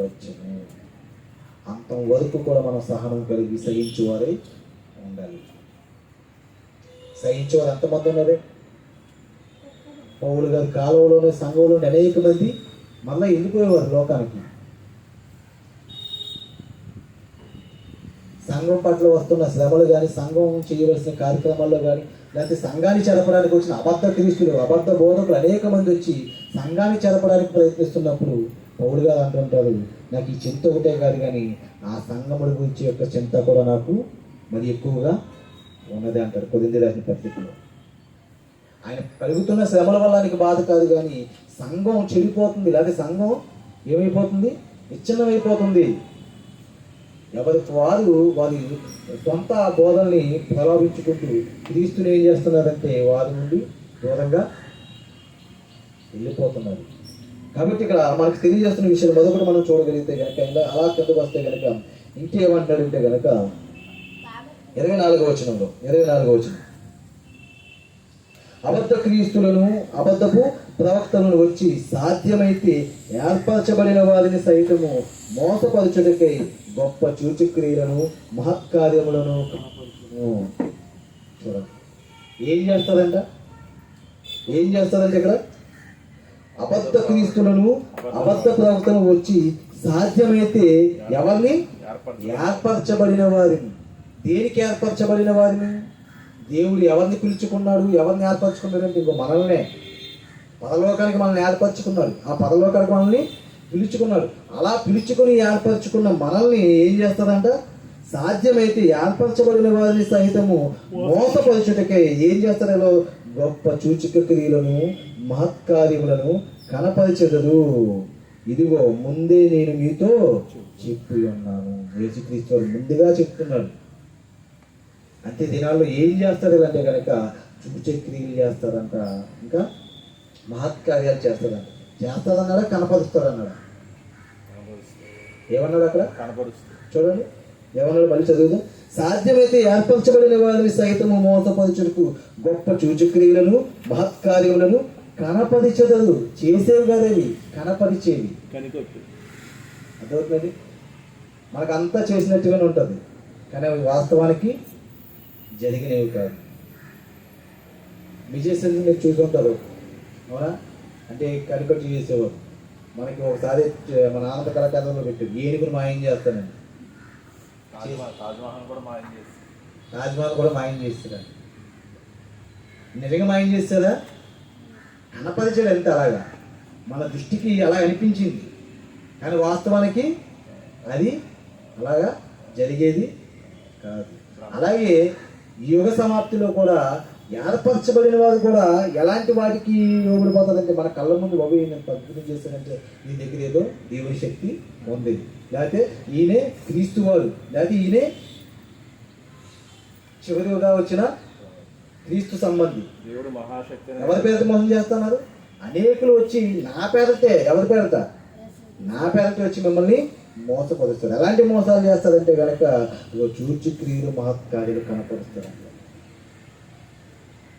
వచ్చును. అంతం వరకు కూడా మనం సహనం కలిగి సహించేవారే ఉండాలి. సహించేవారు ఎంతమంది ఉన్నదే? పౌలు గారి కాలంలోనే, సంఘంలోనే అనేక మంది మళ్ళీ వెళ్ళిపోయేవారు లోకానికి. సంఘం పట్ల వస్తున్న శ్రమలు కానీ, సంఘం చేయవలసిన కార్యక్రమాల్లో కానీ, లేకపోతే సంఘాన్ని చెరపడానికి వచ్చిన అబద్ధ క్రీస్తులు, అబద్ధ బోధకులు అనేక మంది వచ్చి సంఘాన్ని చెరపడానికి ప్రయత్నిస్తున్నప్పుడు పౌలు గారు అంటుంటారు, నాకు ఈ చింత ఒకటే కాదు కానీ ఆ సంఘముల గురించి యొక్క చింత కూడా నాకు మరి ఎక్కువగా ఉన్నదే అంటారు కొరింథీ రాసిన పత్రికలో. ఆయన కలుగుతున్న శ్రమల వల్ల ఆయనకి బాధ కాదు కానీ సంఘం చెడిపోతుంది, లేకపోతే సంఘం ఏమైపోతుంది? విచ్ఛిన్నమైపోతుంది. ఎవరికి వారి సొంత బోధనని ప్రలోభించుకుంటూ క్రీస్తుని ఏం చేస్తున్నారంటే వారి నుండి దూరంగా వెళ్ళిపోతున్నారు. కాబట్టి ఇక్కడ మనకు తెలియజేస్తున్న విషయాలు మొదటి మనం చూడగలిగితే కనుక అలా కిందకు వస్తే కనుక ఇంకేమంటాడంటే కనుక 24వ వచనంలో అబద్ధ క్రీస్తులను అబద్ధపు ప్రవక్తలను వచ్చి సాధ్యమైతే ఏర్పరచబడిన వారిని సైతము మోసపరచుటకై గొప్ప సూచక్రియలను మహత్కార్యములను చూడండి. ఏం చేస్తారంటే ఇక్కడ అబద్ధ క్రీస్తులను అబద్ధ ప్రవక్తలను వచ్చి సాధ్యమైతే ఎవరిని ఏర్పరచబడిన వారిని. దేనికి ఏర్పరచబడిన వారిని? దేవుడు ఎవరిని పిలుచుకున్నాడు, ఎవరిని ఏర్పరచుకున్నాడు అంటే ఇంకో మనల్నే. పరలోకానికి మనల్ని ఏర్పరచుకున్నాడు, ఆ పరలోకానికి మనల్ని పిలుచుకున్నాడు. అలా పిలుచుకుని ఏర్పరచుకున్న మనల్ని ఏం చేస్తారంట? సాధ్యమైతే ఏర్పరచబడిన వారిని సహితము మోసపరచుటకై ఏం చేస్తారో గొప్ప సూచక క్రియలను మహత్కార్యములను కనపరిచెదరు. ఇదిగో ముందే నేను మీతో చెప్పి ఉన్నాను. యేసుక్రీస్తు ముందుగా చెప్తున్నాడు. అంతే దినాల్లో ఏం చేస్తారు అంటే కనుక సూచక్రియలు చేస్తారంట, ఇంకా మహత్కార్యాలు చేస్తారన్నాడా కనపరుస్తాడన్నాడా? ఏమన్నాడు అక్కడ? చూడండి ఏమన్నాడు, మళ్ళీ చదువుదాం. సాధ్యమైతే ఏర్పరచబడిన వారిని సైతము మోసపరచుటకు గొప్ప సూచక్రియలను మహత్కార్యములను కనపరిచెదరు. చేసేవి కాదేవి, కనపరిచేవి. అర్థమవుతుంది? మనకంతా చేసినట్టుగానే ఉంటుంది, కానీ అవి వాస్తవానికి జరిగినవి కాదు. విజయసేన మీరు చూసుకుంటారు, అవునా? అంటే కనికట్టు చేసేవారు. మనకి ఒకసారి మన ఆనంద కళాకేంద్రంలో పెట్టారు, ఏనుగును మాయం చేస్తానండి. తాజ్మహల్ కూడా మాయం చేస్తాడు. నిజంగా మాయం చేస్తారా? కనపరిచాడు అంతే. అలాగా మన దృష్టికి అలా అనిపించింది, కానీ వాస్తవానికి అది అలాగా జరిగేది కాదు. అలాగే యుగ సమాప్తిలో కూడా ఏర్పరచబడిన వారు కూడా ఎలాంటి వాటికి లోబడిపోతారంటే మన కళ్ళ ముందు బాబు నేను అద్భుతం చేశానంటే నీ దగ్గర ఏదో దేవుని శక్తి ఉంది, లేకపోతే ఈయనే క్రీస్తు వారు, లేకపోతే ఈయనే చివరిగా వచ్చిన క్రీస్తు సంబంధి. ఎవరి పేరుతో మోసం చేస్తున్నారు? అనేకులు వచ్చి నా పేరుతే, ఎవరి పేరుత? నా పేరుతో వచ్చి మిమ్మల్ని మోసపరుస్తారు. ఎలాంటి మోసాలు చేస్తారంటే కనుక చూచి క్రియలు మహత్కార్యాలు కనపరుస్తారు.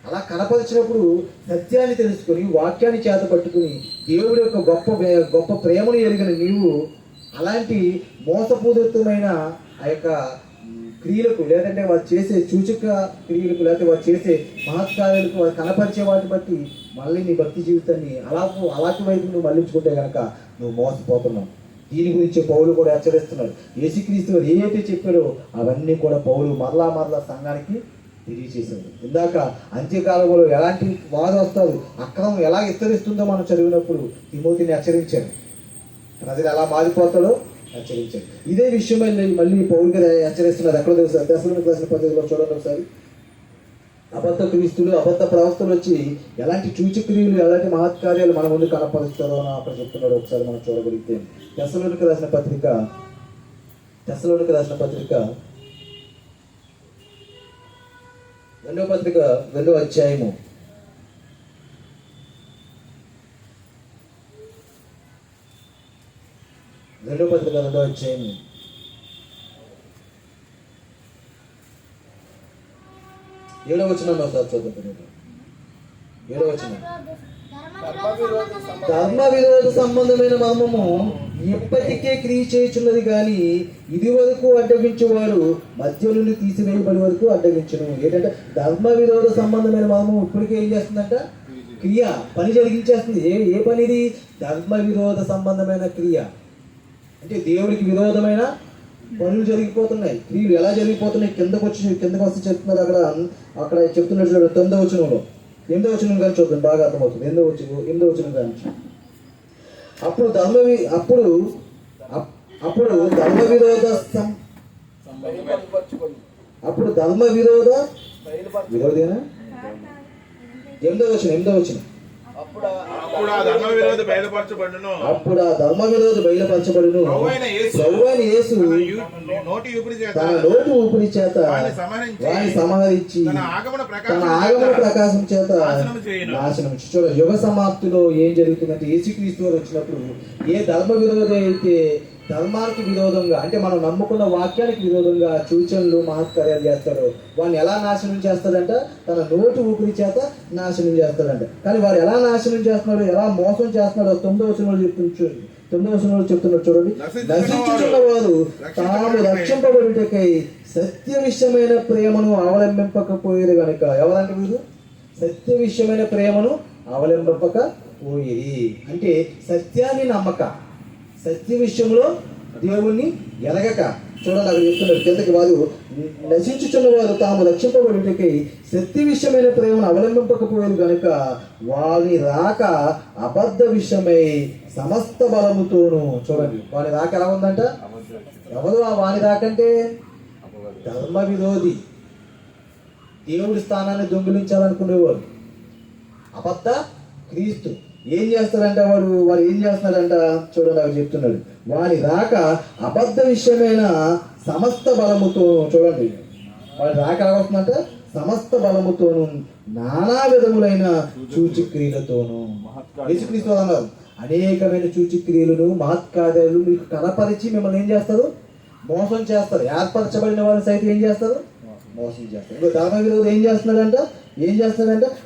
అలా కనపరిచినప్పుడు సత్యాన్ని తెలుసుకొని వాక్యాన్ని చేత పట్టుకుని దేవుడి యొక్క గొప్ప ప్రేమను ఎరిగిన నీవు అలాంటి మోసపూరితమైన ఆ యొక్క క్రియలకు, లేదంటే వారు చేసే సూచక క్రియలకు, లేకపోతే వారు చేసే మహత్కార్యాలకు, వారు కనపరిచే వాటిని బట్టి మళ్ళీ నీ భక్తి జీవితాన్ని అలాంటి వైపు నువ్వు మళ్ళించుకుంటే కనుక నువ్వు మోసపోతున్నావు. దీని గురించి పౌలు కూడా హెచ్చరిస్తున్నాడు. యేసుక్రీస్తు ఏదైతే చెప్పాడో అవన్నీ కూడా పౌలు మరలా సంఘానికి తెలియచేశాడు. ఇందాక అంత్యకాలంలో ఎలాంటి వారు వస్తారు, అక్రమం ఎలా హెచ్చరిస్తుందో మనం చదివినప్పుడు తిమోతిని హెచ్చరించాడు. ప్రజలు ఎలా మారిపోతాడో హెచ్చరించాడు. ఇదే విషయమై మళ్ళీ పౌలు గారు హెచ్చరిస్తున్నారు. ఎక్కడ తెలుసు? దశలోనికి రాసిన పద్ధతిలో చూడండి ఒకసారి. అబద్ధ క్రీస్తులు అబద్ధ ప్రవక్తలు వచ్చి ఎలాంటి సూచక్రియలు, ఎలాంటి మహత్కార్యాలు మన ముందు కనపరుస్తారో అని అక్కడ చెప్తున్నాడు. ఒకసారి మనం చూడగలిగితే దశలోనికి రాసిన పత్రిక 2వ పత్రిక 2వ అధ్యాయము 2వ అధ్యాయము 7వ వచనం ఒకసారి చూద్దాం. 7వ వచనం. ధర్మ విరోధ సంబంధమైన మర్మము ఇప్పటికే క్రియ చేయుచున్నది కానీ ఇది వరకు అడ్డగించేవాడు మధ్య నుండి తీసివేయబడి వరకు అడ్డగించును. ఏంటంటే ధర్మ విరోధ సంబంధమైన మర్మం ఇప్పటికే ఏం చేస్తుందంట? క్రియ, పని జరిగించేస్తుంది. ఏ పని ఇది? ధర్మ విరోధ సంబంధమైన క్రియ. అంటే దేవుడికి విరోధమైన పనులు జరిగిపోతున్నాయి, క్రియలు ఎలా జరిగిపోతున్నాయి కిందకు వస్తే చెప్తున్నారు. అక్కడ చెప్తున్నట్లు 9వ వచనంలో 8వ వచనం కానీ చూద్దాం, బాగా అర్థమవుతుంది. 8వ వచనం కానీ అప్పుడు ధర్మ విరోధేనా? 8వ వచనం అప్పుడు ఆ ధర్మ విరోధి బయలుపరచబడును. ప్రభువైన యేసు నోటి ఊపిరి చేత వారిని సంహరించి తన ఆగమన ప్రకాశం చేత నాశనము నాశనం. చూడండి, యుగ సమాప్తిలో ఏం జరుగుతుందంటే యేసుక్రీస్తు వారు వచ్చినప్పుడు ఏ ధర్మ విరోధి అయితే ధర్మానికి విరోధంగా, అంటే మనం నమ్ముకున్న వాక్యానికి విరోధంగా సూచనలు మహత్కార్యాలు చేస్తాడు, వాడిని ఎలా నాశనం చేస్తాడంట? తన నోటి ఊపిరి చేత నాశనం చేస్తాడంట. కానీ వాడు ఎలా నాశనం చేస్తున్నాడు, ఎలా మోసం చేస్తున్నాడో 9వ వచనంలో చెప్తున్నాడు చూడండి. నశించుచున్న వారు తాము రక్షింపబడుటకై సత్య విషయమైన ప్రేమను అవలంబింపకపోయేది కనుక. ఎవరంటే వీరు సత్య విషయమైన ప్రేమను అవలంబింపకపోయేది అంటే సత్యాన్ని నమ్మక, సత్య విషయంలో దేవుణ్ణి ఎరగక. చూడండి, అక్కడ చెప్తున్నారు కిందకి, వారు నశించుచున్న వారు తాము రక్షింపబడుటకై సత్య విషయమైన ప్రేమను అవలంబింపకపోయేది కనుక వారి రాక అబద్ధ విషయమై సమస్త బలముతోను. చూడండి, వాని రాక ఎలా ఉందంట? ఎవరు ఆ వాని రాకంటే? ధర్మ విరోధి, దేవుడి స్థానాన్ని దొంగిలించాలనుకునేవాడు, అబద్ధ క్రీస్తు. ఏం చేస్తాడంట వాడు ఏం చేస్తున్నాడంట? చూడండి, అవి చెప్తున్నాడు, వాడి రాక అబద్ధ విషయమైన సమస్త బలముతో. చూడండి, వాడి రాక ఎలా వస్తుందంట? సమస్త బలముతోను నానా విధములైన సూచక్రియలతోను. యేసుక్రీస్తు అన్నారు, అనేకమైన సూచక్రియలను మహత్కార్యాలు మీకు కనపరిచి మిమ్మల్ని ఏం చేస్తారు? మోసం చేస్తారు. ఏర్పరచబడిన వారిని సైతం ఏం చేస్తారు? మోసం చేస్తారు. ఇంకో ధర్మ విరోధి ఏం చేస్తున్నాడంట?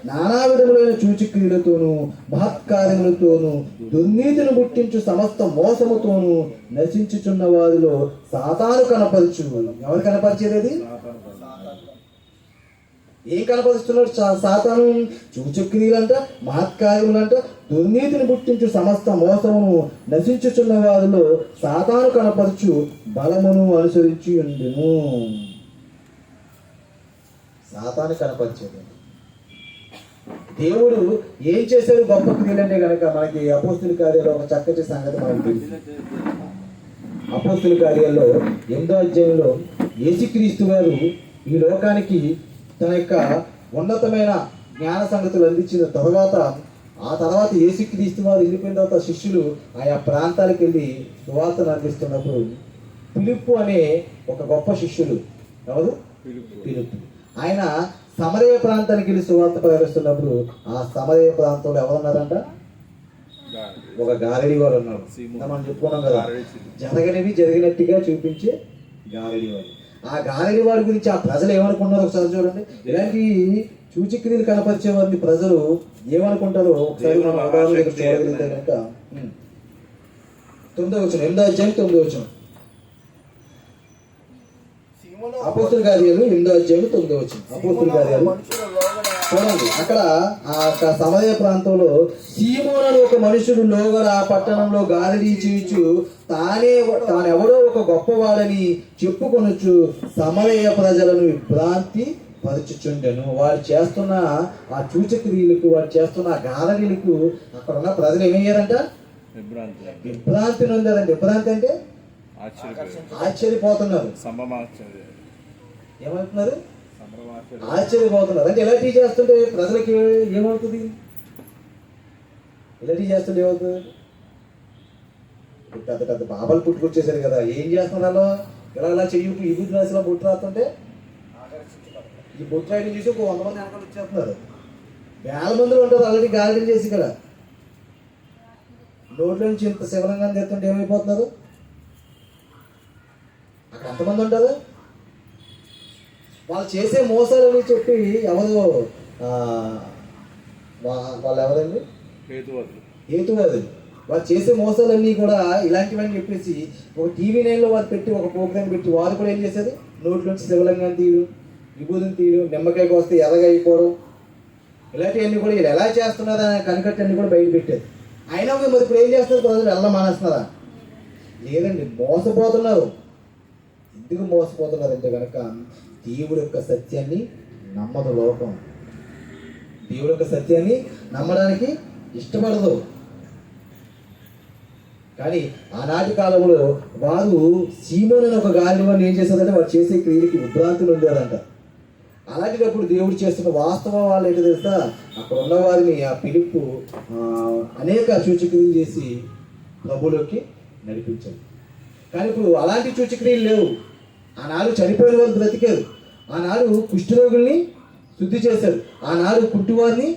నానా విధములైన సూచక్రియలతోనూ మహత్కార్యములతోనూ దుర్నీతిని పుట్టించు సమస్త మోసముతోనూ నశించుచున్న వారిలో సాతాను కనపరచు. ఎవరు కనపరిచేది? అది ఏం కనపరుస్తున్నాడు సాతాను? సూచక్రియలంట, మహత్కార్యములంట, దుర్నీతిని పుట్టించు సమస్త మోసమును నశించుచున్న వారిలో సాతాను కనపరచు బలమును అనుసరించి ఉండును. సాతాను కనపరిచేది. దేవుడు ఏం చేశాడు గొప్ప క్రియలంటే కనుక మనకి అపోస్తుల కార్యాల్లో ఒక చక్కటి సంగతి మనకు తెలుసు. అపోస్తుల కార్యాల్లో 8వ అధ్యాయంలో యేసుక్రీస్తు గారు ఈ లోకానికి తన యొక్క ఉన్నతమైన జ్ఞాన సంగతులు అందించిన తర్వాత, ఆ తర్వాత యేసుక్రీస్తు వారు వెళ్ళిపోయిన తర్వాత శిష్యులు ఆయా ప్రాంతాలకు వెళ్ళి సువార్తను అందిస్తున్నప్పుడు ఫిలిప్పు అనే ఒక గొప్ప శిష్యుడు, ఎవరు? ఫిలిప్పు. ఆయన సమరయ ప్రాంతానికి వెళ్ళి సువార్త ప్రకటిస్తున్నప్పుడు ఆ సమరయ ప్రాంతంలో ఎవరున్నారంట? ఒక గారడి వారు ఉన్నారు. మనం చెప్పుకున్నాం కదా, జరగనివి జరిగినట్టుగా చూపించే గారడి వారు. ఆ గారడి వారి గురించి ఆ ప్రజలు ఏమనుకుంటున్నారో ఒకసారి చూడండి. ఇలాంటి సూచక్రియలు కనపరిచే వారిని ప్రజలు ఏమనుకుంటారో ఒకసారి మనం అవగాహన చూడగలిగితే కనుక 9వ వచనం, 8వ అధ్యాయం 9వ వచనం. అపోస్తుల కార్యాలు 8వ అధ్యాయం 9వ వచనం. అపోస్తుల కార్యాలు చూడండి, అక్కడ ఆ సమరయ ప్రాంతంలో సీమోను అనే ఒక మనుషుడు లోగడ ఆ పట్టణంలో గారడీ చేయుచు తానెవడో ఒక గొప్పవాడని చెప్పుకొనొచ్చు సమరయ ప్రజలను విభ్రాంతి పరచుచుండెను. వాడు చేస్తున్న ఆ సూచక్రియలకు, వాడు చేస్తున్న ఆ గారడీలకు అక్కడ ఉన్న ప్రజలు ఏమయ్యారంట? విభ్రాంతి నొందారంట. విభ్రాంతి అంటే ఆశ్చర్యపోతున్నారు. ఏమవుతున్నారు? ఆశ్చర్యపోతున్నారు. అంటే ఎలా టీ చేస్తుంటే ప్రజలకి ఏమవుతుంది? ఎలా టీ చేస్తుంటే ఏమవుతుంది? పెద్ద పెద్ద బాబాలు పుట్టుకొచ్చేసారు కదా, ఏం చేస్తున్నారు? ఇలా చెయ్యి ఈ బుద్ధి రాశిలో బొట్టు రాస్తుంటే ఈ బొట్టు రాయడం చూసి ఒక 100 మంది వెనకాల వచ్చేస్తున్నారు. వేల మందిలో ఉంటారు ఆల్రెడీ గార్డెన్ చేసి. ఇక్కడ నోట్లో నుంచి ఇంత శివలింగా తెస్తుంటే ఏమైపోతున్నారు? అక్కడ ఎంతమంది ఉంటారు? వాళ్ళు చేసే మోసాలని చెప్పి ఎవరో వాళ్ళు ఎవరండి? హేతువాదులు. వాళ్ళు చేసే మోసాలన్నీ కూడా ఇలాంటివని చెప్పేసి ఒక టీవీ 9లో వారు పెట్టి ఒక ప్రోగ్రామ్ పెట్టి వారు కూడా ఏం చేశారు? నోట్లోంచి శివలింగాన్ని తీయడం, విభూతిని తీయడం, నిమ్మకాయకి వస్తే ఎర్రగా అయిపోవడం, ఇలాంటివన్నీ కూడా వీళ్ళు ఎలా చేస్తున్నారని కనికట్టన్నీ కూడా బయట పెట్టారు. అయినా మరి ఇప్పుడు ఏం చేస్తారు? ప్రజలు వెళ్ళ మానేస్తున్నారా? లేదండి, మోసపోతున్నారు. ఎందుకు మోసపోతున్నారంటే కనుక దేవుడి యొక్క సత్యాన్ని నమ్మదు లోకం. దేవుడి యొక్క సత్యాన్ని నమ్మడానికి ఇష్టపడదు. కానీ ఆనాటి కాలంలో వారు సీమోను ఒక గాలిని వాడిని ఏం చేశారంటే వాడు చేసే క్రియలకి విభ్రాంతులు ఉండేదంట. అలాంటిటప్పుడు దేవుడు చేస్తున్న వాస్తవ వాళ్ళు ఏంటో తెలుసా, అక్కడ ఉన్న వారిని ఆ పిలుపు అనేక సూచక్రియలు చేసి ప్రభులోకి నడిపించాడు. కానీ ఇప్పుడు అలాంటి సూచక్రియలు లేవు. ఆనాడు చనిపోయిన వారు బ్రతికారు, ఆనాడు కుష్ఠరోగుల్ని శుద్ధి చేశారు, ఆనాడు కుంటివారిని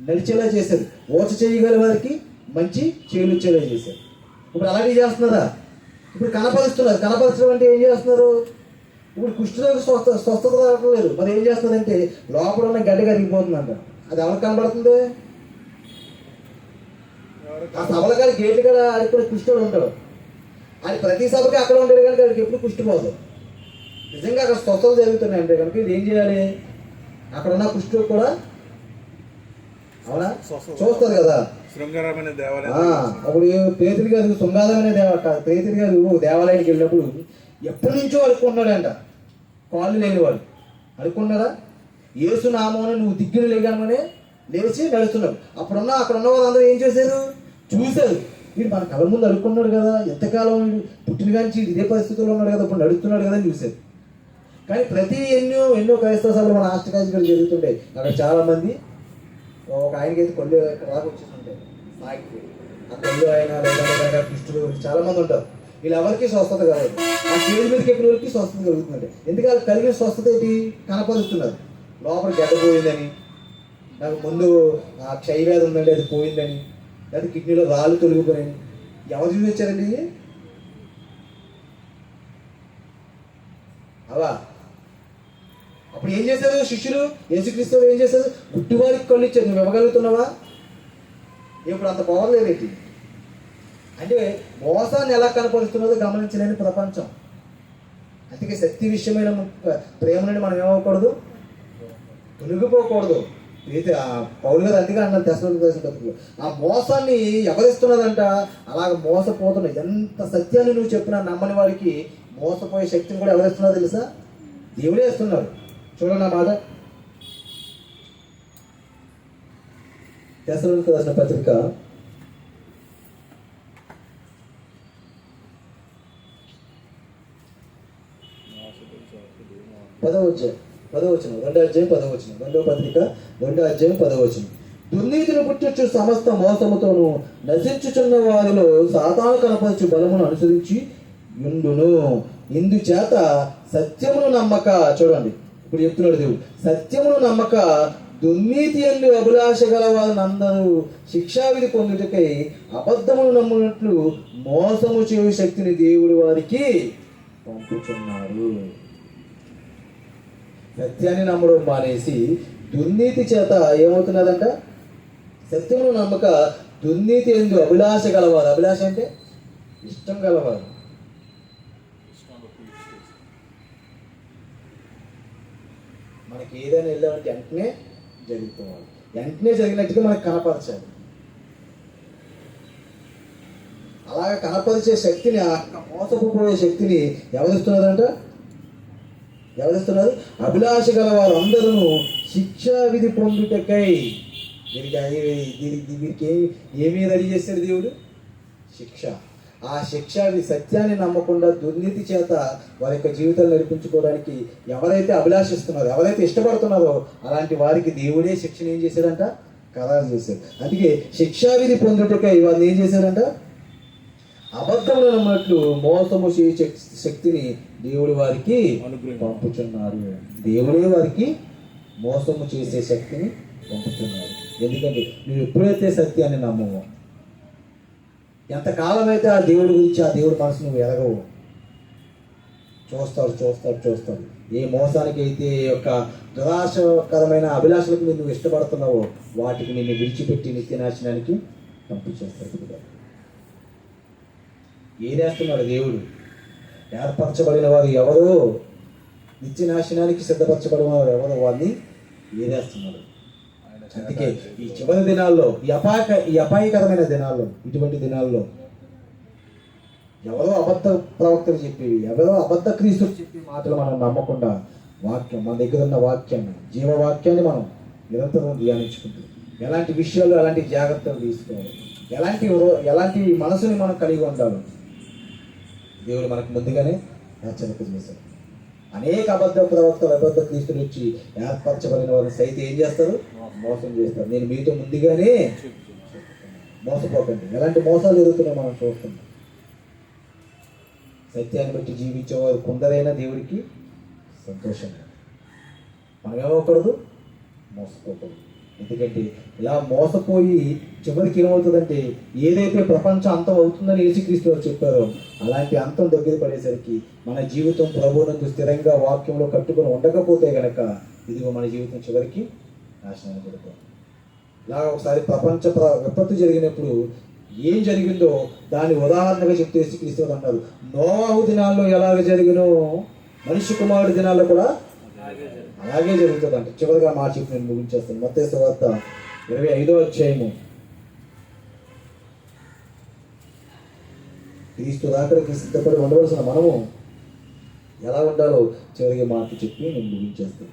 నడిచేలా చేశారు, ఓచ చేయగల వారికి మంచి చేలుచ్చేలా చేశారు. ఇప్పుడు అలాంటివి చేస్తున్నారా? ఇప్పుడు కనపరుస్తున్నారు. కనపరచడం అంటే ఏం చేస్తున్నారు? ఇప్పుడు కుష్ఠరోగి స్వస్థత రావట్లేదు, మరి ఏం చేస్తున్నారంటే లోపల ఉన్న గడ్డ కరిగిపోతుందంట. అది ఎవరికి కనబడుతుంది? ఆ సభల కాడ గేట్లు కూడా ఆడిపోయి కుష్ఠుడు ఉంటాడు. అది ప్రతి సభకి అక్కడ ఉంటాడు కనుక వాడికి ఎప్పుడు కుష్టిపోదు. నిజంగా అక్కడ స్వస్థతలు జరుగుతున్నాయి అంటే కనుక ఇది ఏం చేయాలి? అక్కడ ఉన్న కుష్ఠుడు కూడా అవునా చూస్తారు కదా. అప్పుడు పేతురు గారు శృంగారమైన పేతురు గారు దేవాలయానికి వెళ్ళినప్పుడు ఎప్పటి నుంచో అడుక్కున్నాడంట. కాళ్ళు లేనివాడు అడుక్కున్నాడా? యేసు నామమున నువ్వు దిగ్గులు లేగానే లేచి నడుస్తున్నాడు. అక్కడ ఉన్న వాళ్ళందరూ ఏం చేశారు? చూశారు. వీడు మన కళ్ళ ముందు అడుక్కున్నాడు కదా, ఎంతకాలం వీడు పుట్టిన కానీ ఇదే పరిస్థితుల్లో ఉన్నాడు కదా, ఇప్పుడు నడుస్తున్నాడు కదా అని చూశారు. కానీ ప్రతి ఎన్నో క్రైస్తవ సభలు మన ఆస్ట్రకాలు జరుగుతుంటాయి. అక్కడ చాలామంది ఒక ఆయనకైతే కొల్లు రాక వచ్చేస్తుంటాయి, ఆ కొల్లు ఆయన లేదా కృష్ణుడు చాలా మంది ఉంటారు. వీళ్ళెవరికి స్వస్థత కావాలి. ఆ స్టేజ్ మీదకి ఎక్కడి వరకు స్వస్థత కలుగుతుందంటే ఎందుకంటే కలిగిన స్వస్థత ఏంటి? కనపరుస్తున్నారు. లోపల గడ్డ పోయిందని, నాకు ముందు ఆ క్షయవ్యాధి ఉందండి అది పోయిందని, లేదా కిడ్నీలో రాళ్ళు తొలగిపోయాయని. ఎవరు చూసి వచ్చారండి? అవా అప్పుడు ఏం చేశారు శిష్యులు? యేసుక్రీస్తు ఏం చేశారు? గుడ్డివారికి కళ్ళు ఇచ్చారు. నువ్వు ఇవ్వగలుగుతున్నావా? ఇప్పుడు అంత పోవలేదేంటి అంటే మోసాన్ని ఎలా కనపరుస్తున్నదో గమనించలేని ప్రపంచం. అందుకే శక్తి విషయమైన ప్రేమ నుండి మనం ఏమవ్వకూడదు, తొలగిపోకూడదు. పౌలు గారు అందుకే అన్నారు తెస్సలోనికీయులకు, ఆ మోసాన్ని ఎవరిస్తున్నదంట? అలాగ మోసపోతున్నది. ఎంత సత్యాన్ని నువ్వు చెప్పినా నమ్మని వారికి మోసపోయే శక్తిని కూడా ఎవరిస్తున్నారు తెలుసా? దేవుడే ఇస్తున్నారు. చూడండి ఆ మాట, తెస్సలోనికీయులకు రాసిన పత్రిక 10వ అధ్యాయం 10వ పత్రిక 2వ అధ్యాయం 10వ. దుర్నీతిని పుట్టుచు సమస్త మోసముతోను నశించుచున్న వారిలో సాతాను కనపరచు బలమును అనుసరించి యుండును. ఇందుచేత సత్యమును నమ్మక, చూడండి ఇప్పుడు చెప్తున్నాడు దేవుడు, సత్యమును నమ్మక దుర్నీతి యందు అభిలాష గల వారినందరూ శిక్షావిధి పొందుటకై అబద్ధమును నమ్మునట్లు మోసము చేయు శక్తిని దేవుడు వారికి పంపుచున్నాడు. సత్యాన్ని నమ్మడం మానేసి దుర్నీతి చేత ఏమవుతున్నదంట? సత్యమును నమ్మక దుర్నీతి యందు అభిలాష గలవారు. అభిలాష అంటే ఇష్టం గలవారు. మనకి ఏదైనా వెళ్ళామంటే వెంటనే జరిగిపోవాలి, వెంటనే జరిగినట్టుగా మనకు కనపరచాలి. అలాగే కనపరిచే శక్తిని, మోసపోయే శక్తిని ఎవరిస్తున్నదంట? ఎవరిస్తున్నారు? అభిలాష గల వారు అందరూ శిక్షా విధి పొందుటకై. వీరికి ఏమీ రెడీ చేశాడు దేవుడు? శిక్ష. ఆ శిక్ష సత్యాన్ని నమ్మకుండా దుర్నీతి చేత వారి యొక్క జీవితాలు నడిపించుకోవడానికి ఎవరైతే అభిలాషిస్తున్నారో, ఎవరైతే ఇష్టపడుతున్నారో అలాంటి వారికి దేవుడే శిక్షణ ఏం చేశాడంట? ఖరారు చేశాడు. అందుకే శిక్షావిధి పొందుటకై వారిని ఏం చేశాడంట? అబద్ధములు నమ్మట్లు మోసము చేసే శక్తిని దేవుడు వారికి పంపుచున్నారు. దేవుడే వారికి మోసము చేసే శక్తిని పంపుతున్నారు. ఎందుకంటే నువ్వు ఎప్పుడైతే సత్యాన్ని నమ్మవో, ఎంతకాలం అయితే ఆ దేవుడి గురించి, ఆ దేవుడి మనసు నువ్వు ఎరగవు, చూస్తాడు. ఏ మోసానికి అయితే యొక్క దురాశకరమైన అభిలాషలకు నువ్వు ఇష్టపడుతున్నావో వాటికి నిన్ను విడిచిపెట్టి నిత్యనాశనానికి పంపించేస్తాడు. ఏదేస్తున్నాడు దేవుడు? ఏర్పరచబడిన వారు ఎవరో, నిత్యనాశనానికి సిద్ధపరచబడిన వారు ఎవరో వారిని ఏదేస్తున్నాడు. అందుకే ఈ చివరి దినాల్లో, ఈ అపాయకరమైన దినాల్లో, ఇటువంటి దినాల్లో ఎవరో అబద్ధ ప్రవక్తలు చెప్పేవి, ఎవరో అబద్ధ క్రీస్తులు చెప్పే మాటలు మనం నమ్మకుండా వాక్యం, మన దగ్గర ఉన్న వాక్యాన్ని, జీవవాక్యాన్ని మనం నిరంతరం ధ్యానించుకుంటూ ఎలాంటి విషయాలు, ఎలాంటి జాగ్రత్తలు తీసుకోవాలి, ఎలాంటి మనసుని మనం కలిగి ఉండాలి దేవుడు మనకు ముందుగానే హెచ్చరిక చేశాడు. అనేక అబద్ధ ప్రవక్తలు అబద్ధ క్రీస్తులు వచ్చి ఏర్పరచబడిన వారిని సైతం ఏం చేస్తారు? మోసం చేస్తారు. నేను మీతో ముందుగానే మోసపోకండి. ఎలాంటి మోసాలు జరుగుతున్నాయో మనం చూస్తున్నాం. సత్యాన్ని బట్టి జీవించేవారు కొందరైనా దేవుడికి సంతోషం. మనం ఏమవకూడదు? మోసపోకూడదు. ఎందుకంటే ఇలా మోసపోయి చివరికి ఏమవుతుందంటే ఏదైతే ప్రపంచం అంతం అవుతుందని యేసుక్రీస్తు వారు చెప్పారో అలాంటి అంతం దగ్గర పడేసరికి మన జీవితం ప్రభువునందు స్థిరంగా వాక్యంలో కట్టుకొని ఉండకపోతే గనక ఇదిగో మన జీవితం చివరికి నాశనాన్ని పడుతుంది. ఇలా ఒకసారి ప్రపంచ విపత్తు జరిగినప్పుడు ఏం జరిగిందో దాన్ని ఉదాహరణగా చెప్తే యేసుక్రీస్తు వారు అన్నారు, నోవాహు దినాల్లో ఎలాగ జరిగినో మనిషి కుమారుడి దినాల్లో కూడా అలాగే జరుగుతుంది అంటే. చివరిగా మాట చెప్పి నేను ముగించేస్తాను. మత్తయి సువార్త 25వ అధ్యాయము. క్రీస్తు రాకడకి సిద్ధపడి ఉండవలసిన మనము ఎలా ఉండాలో చివరికి మాట చెప్పి నేను ముగించేస్తాను.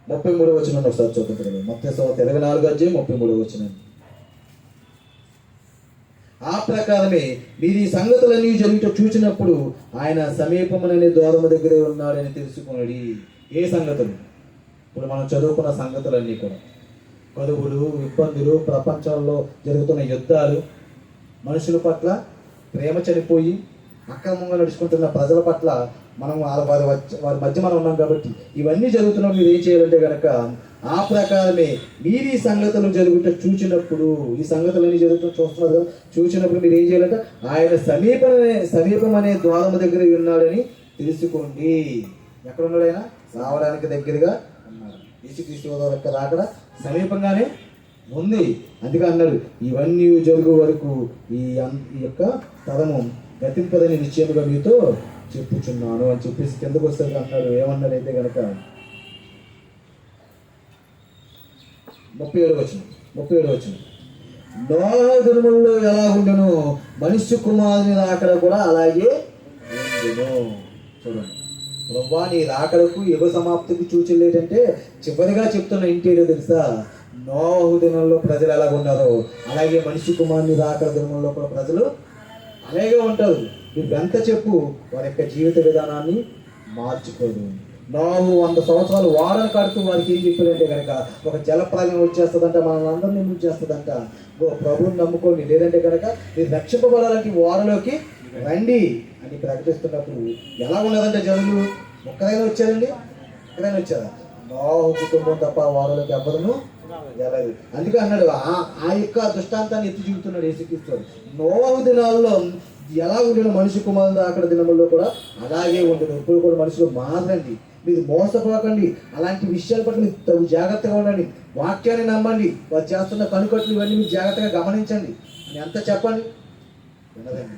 33వ వచనం ఒకసారి చూద్దాం. మత్తయి సువార్త 24వ అధ్యాయం 33వ వచనం. ఆ ప్రకారమే మీరు ఈ సంగతులన్నీ జరుగుతూ చూచినప్పుడు ఆయన సమీపముననే ద్వారము దగ్గరే ఉన్నాడని తెలుసుకున్నాడు. ఏ సంగతులు? ఇప్పుడు మనం చదువుకున్న సంగతులన్నీ కూడా కరువులు, ఇబ్బందులు, ప్రపంచంలో జరుగుతున్న యుద్ధాలు, మనుషుల పట్ల ప్రేమ చనిపోయి అక్రమంగా నడుచుకుంటున్న ప్రజల పట్ల మనం వారి మధ్య మనం ఉన్నాం కాబట్టి ఇవన్నీ జరుగుతున్నాం. మీరు ఏం చేయాలంటే కనుక ఆ ప్రకారమే మీరు ఈ సంగతులు జరుగుతూ చూచినప్పుడు, ఈ సంగతులన్నీ జరుగుతూ చూస్తున్నారు కదా, చూసినప్పుడు మీరు ఏం చేయాలంటే ఆయన సమీపం అనే ద్వారము దగ్గర ఉన్నాడని తెలుసుకోండి. ఎక్కడ ఉన్నాడు ఆయన? రావడానికి దగ్గరగా ఉన్నాడు. యేసుక్రీస్తు రాకడ సమీపంగానే ఉంది. అందుకే అన్నాడు ఇవన్నీ జరుగు వరకు ఈ యొక్క తరము గతింపదని నిశ్చయముగా మీతో చెప్పుచున్నాను అని చెప్పేసి కిందకు వస్తుంది అన్నాడు. ఏమన్నాడైతే కనుక 37వ వచనం. నోవహు దినముల్లో ఎలా ఉండెనో మనుష్య కుమారుని రాకడ కూడా అలాగే ఉండెను. చూడండి, ప్రభువా నీ రాకడకు యుగ సమాప్తికి సూచనలు ఏంటంటే చివరిగా చెప్తున్న ఇంటేదో తెలుసా? నోవహు దినంలో ప్రజలు ఎలా ఉన్నారో అలాగే మనిషి కుమారుని రాకడ దినంలో కూడా ప్రజలు అలాగే ఉంటారు. నువ్వు ఎంత చెప్పు వారి యొక్క జీవిత విధానాన్ని మార్చుకోదు. నోవహు 100 సంవత్సరాలు వాడని కడుతూ వారికి ఏం చెప్పారంటే కనుక ఒక జలప్రలయం వచ్చేస్తుందంట, మనల్ని అందరినీ ముంచేస్తుందంట. ప్రభువుని నమ్ముకోండి, లేదంటే కనుక మీరు రక్షింపబడాలంటే వాడలోకి రండి అని ప్రకటిస్తున్నప్పుడు ఎలా ఉన్నదంటే జనులు ఒక్కరైనా వచ్చారండి? ఒక్కరైనా వచ్చారా? నోవహు కుటుంబం తప్ప వాడలోకి ఎవ్వరూ వెళ్ళదు. అందుకే అన్నాడు ఆ యొక్క దృష్టాంతాన్ని ఎత్తి చూపుతున్నాడు యేసుక్రీస్తు. నోవహు దినాల్లో ఎలా ఉండిన మనిషి కుమారుడు అక్కడ దినముల్లో కూడా అలాగే ఉండను. ఇప్పుడు కూడా మనుషులు మారండి, మీరు మోసపోకండి, అలాంటి విషయాల పట్ల మీరు జాగ్రత్తగా ఉండండి, వాక్యాన్ని నమ్మండి, వారు చేస్తున్న కనుకట్లు ఇవన్నీ మీరు జాగ్రత్తగా గమనించండి అని ఎంత చెప్పండి, వినదండి,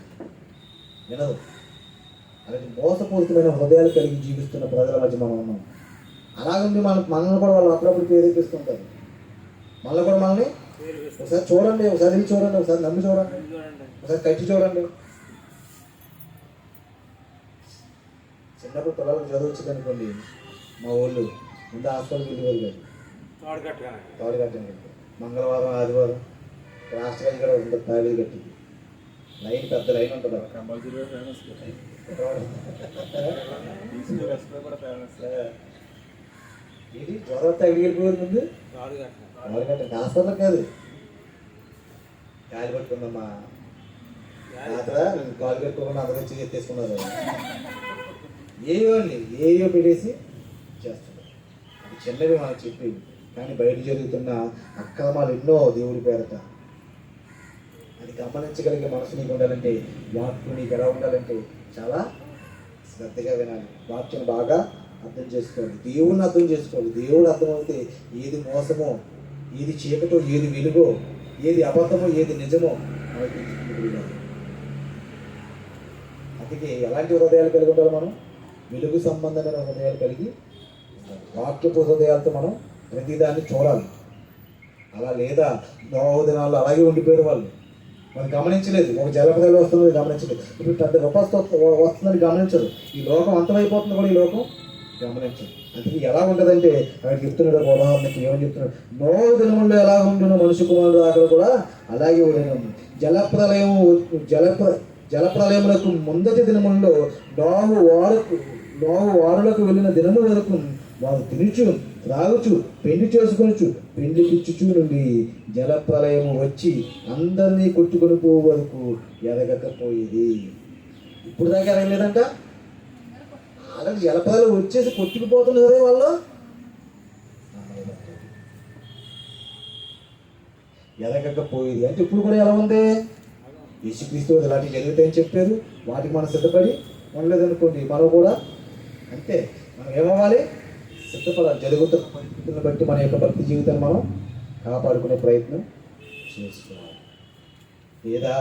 వినదు. అలాంటి మోసపూరితమైన హృదయాలు కలిగి జీవిస్తున్న ప్రజల మధ్య మనం ఉన్నాం. అలాగండి మనల్ని కూడా వాళ్ళు అప్పుడప్పుడు ప్రేరేపిస్తుంటారు. మనల్ని కూడా మనల్ని ఒకసారి చూడండి, ఒకసారి చూడండి, ఒకసారి నమ్మి చూడండి, ఒకసారి కట్టి చూడండి. చిన్నప్పుడు పిల్లలకు చదువు అనుకోండి, మా ఊళ్ళు ముందు హాస్పిటల్కి వెళ్ళేవారు కాదు, తాడు కట్టండి. మంగళవారం ఆదివారం రాష్ట్రాలు కూడా ఉంటుంది, తాళి కట్టి లైన్ పెద్ద లైన్ ఉంటుంది. ఇది జ్వరం తగిలి వెళ్ళిపోయేది ముందు తాడు కట్టండి. హాస్పిటల్ కాదు, కాలు పట్టుకుందమ్మా కాలు కట్టుకోకుండా అందరూ చేసుకున్నారు. ఏయో పెట్టేసి చేస్తున్నారు. అది చిన్నవి మనకు చెప్పేవి, కానీ బయట జరుగుతున్న అక్రమాలు ఎన్నో దేవుడి పేరట. అది గమనించగలిగే మనసు నీకు ఉండాలంటే, వాక్యం నీకు ఎలా ఉండాలంటే చాలా శ్రద్ధగా వినాలి, వాక్యం బాగా అర్థం చేసుకోవాలి, దేవుడిని అర్థం చేసుకోవాలి. దేవుడు అర్థమవుతే ఏది మోసమో, ఏది చీకటో, ఏది వెలుగో, ఏది అబద్ధమో, ఏది నిజమో మనకి తెలుసుకుంటున్నాం. అందుకే ఎలాంటి హృదయాలు కలిగి ఉండాలి మనం? వెలుగు సంబంధమైన హృదయాలు కలిగి, వాక్యపు హృదయాలతో మనం ప్రతిదాన్ని చూడాలి. అలా లేదా నోవహు దినాల్లో అలాగే ఉండిపోయారు వాళ్ళు. మనం గమనించలేదు, ఒక జలప్రలయం వస్తుందని గమనించలేదు, ఇప్పుడు పెద్ద విపత్తు వస్తుందని గమనించదు, ఈ లోకం అంతమైపోతుంది కూడా ఈ లోకం గమనించదు. అందుకే ఎలా ఉంటుందంటే అక్కడ చెప్తున్నాడు, ఉదాహరణకి ఏమని చెప్తున్నాడు, నోవహు దినముల్లో ఎలా ఉండునో మనుష్య కుమారుడు అక్కడ కూడా అలాగే ఉండను. జలప్రలయములకు ముందటి దినములలో నోహు వారులకు వెళ్ళిన దినము వరకు వారు తినుచు త్రాగుచు పెండి చేసుకొనుచు పెండికిచ్చుచు నుండి జలప్రలయము వచ్చి అందరినీ కొట్టుకొని పోవు వరకు ఎదగకపోయేది. ఇప్పుడు దాకా ఎదగలేదంట. అలాగే జలప్రలయం వచ్చేసి కొట్టుకుపోతుంది కదా వాళ్ళు. ఎదగకపోయేది అంటే ఇప్పుడు కూడా ఎలా ఉంది? యేసుక్రీస్తు ఇలాంటివి జరుగుతాయని చెప్పారు, వాటికి మనం సిద్ధపడి ఉండలేదనుకోండి, మనం కూడా అంతే. మనం ఏమవ్వాలి? సిద్ధపడాలి. జరుగుతున్న పరిస్థితులను బట్టి మన యొక్క భక్తి జీవితాన్ని మనం కాపాడుకునే ప్రయత్నం చేసుకోవాలి. లేదా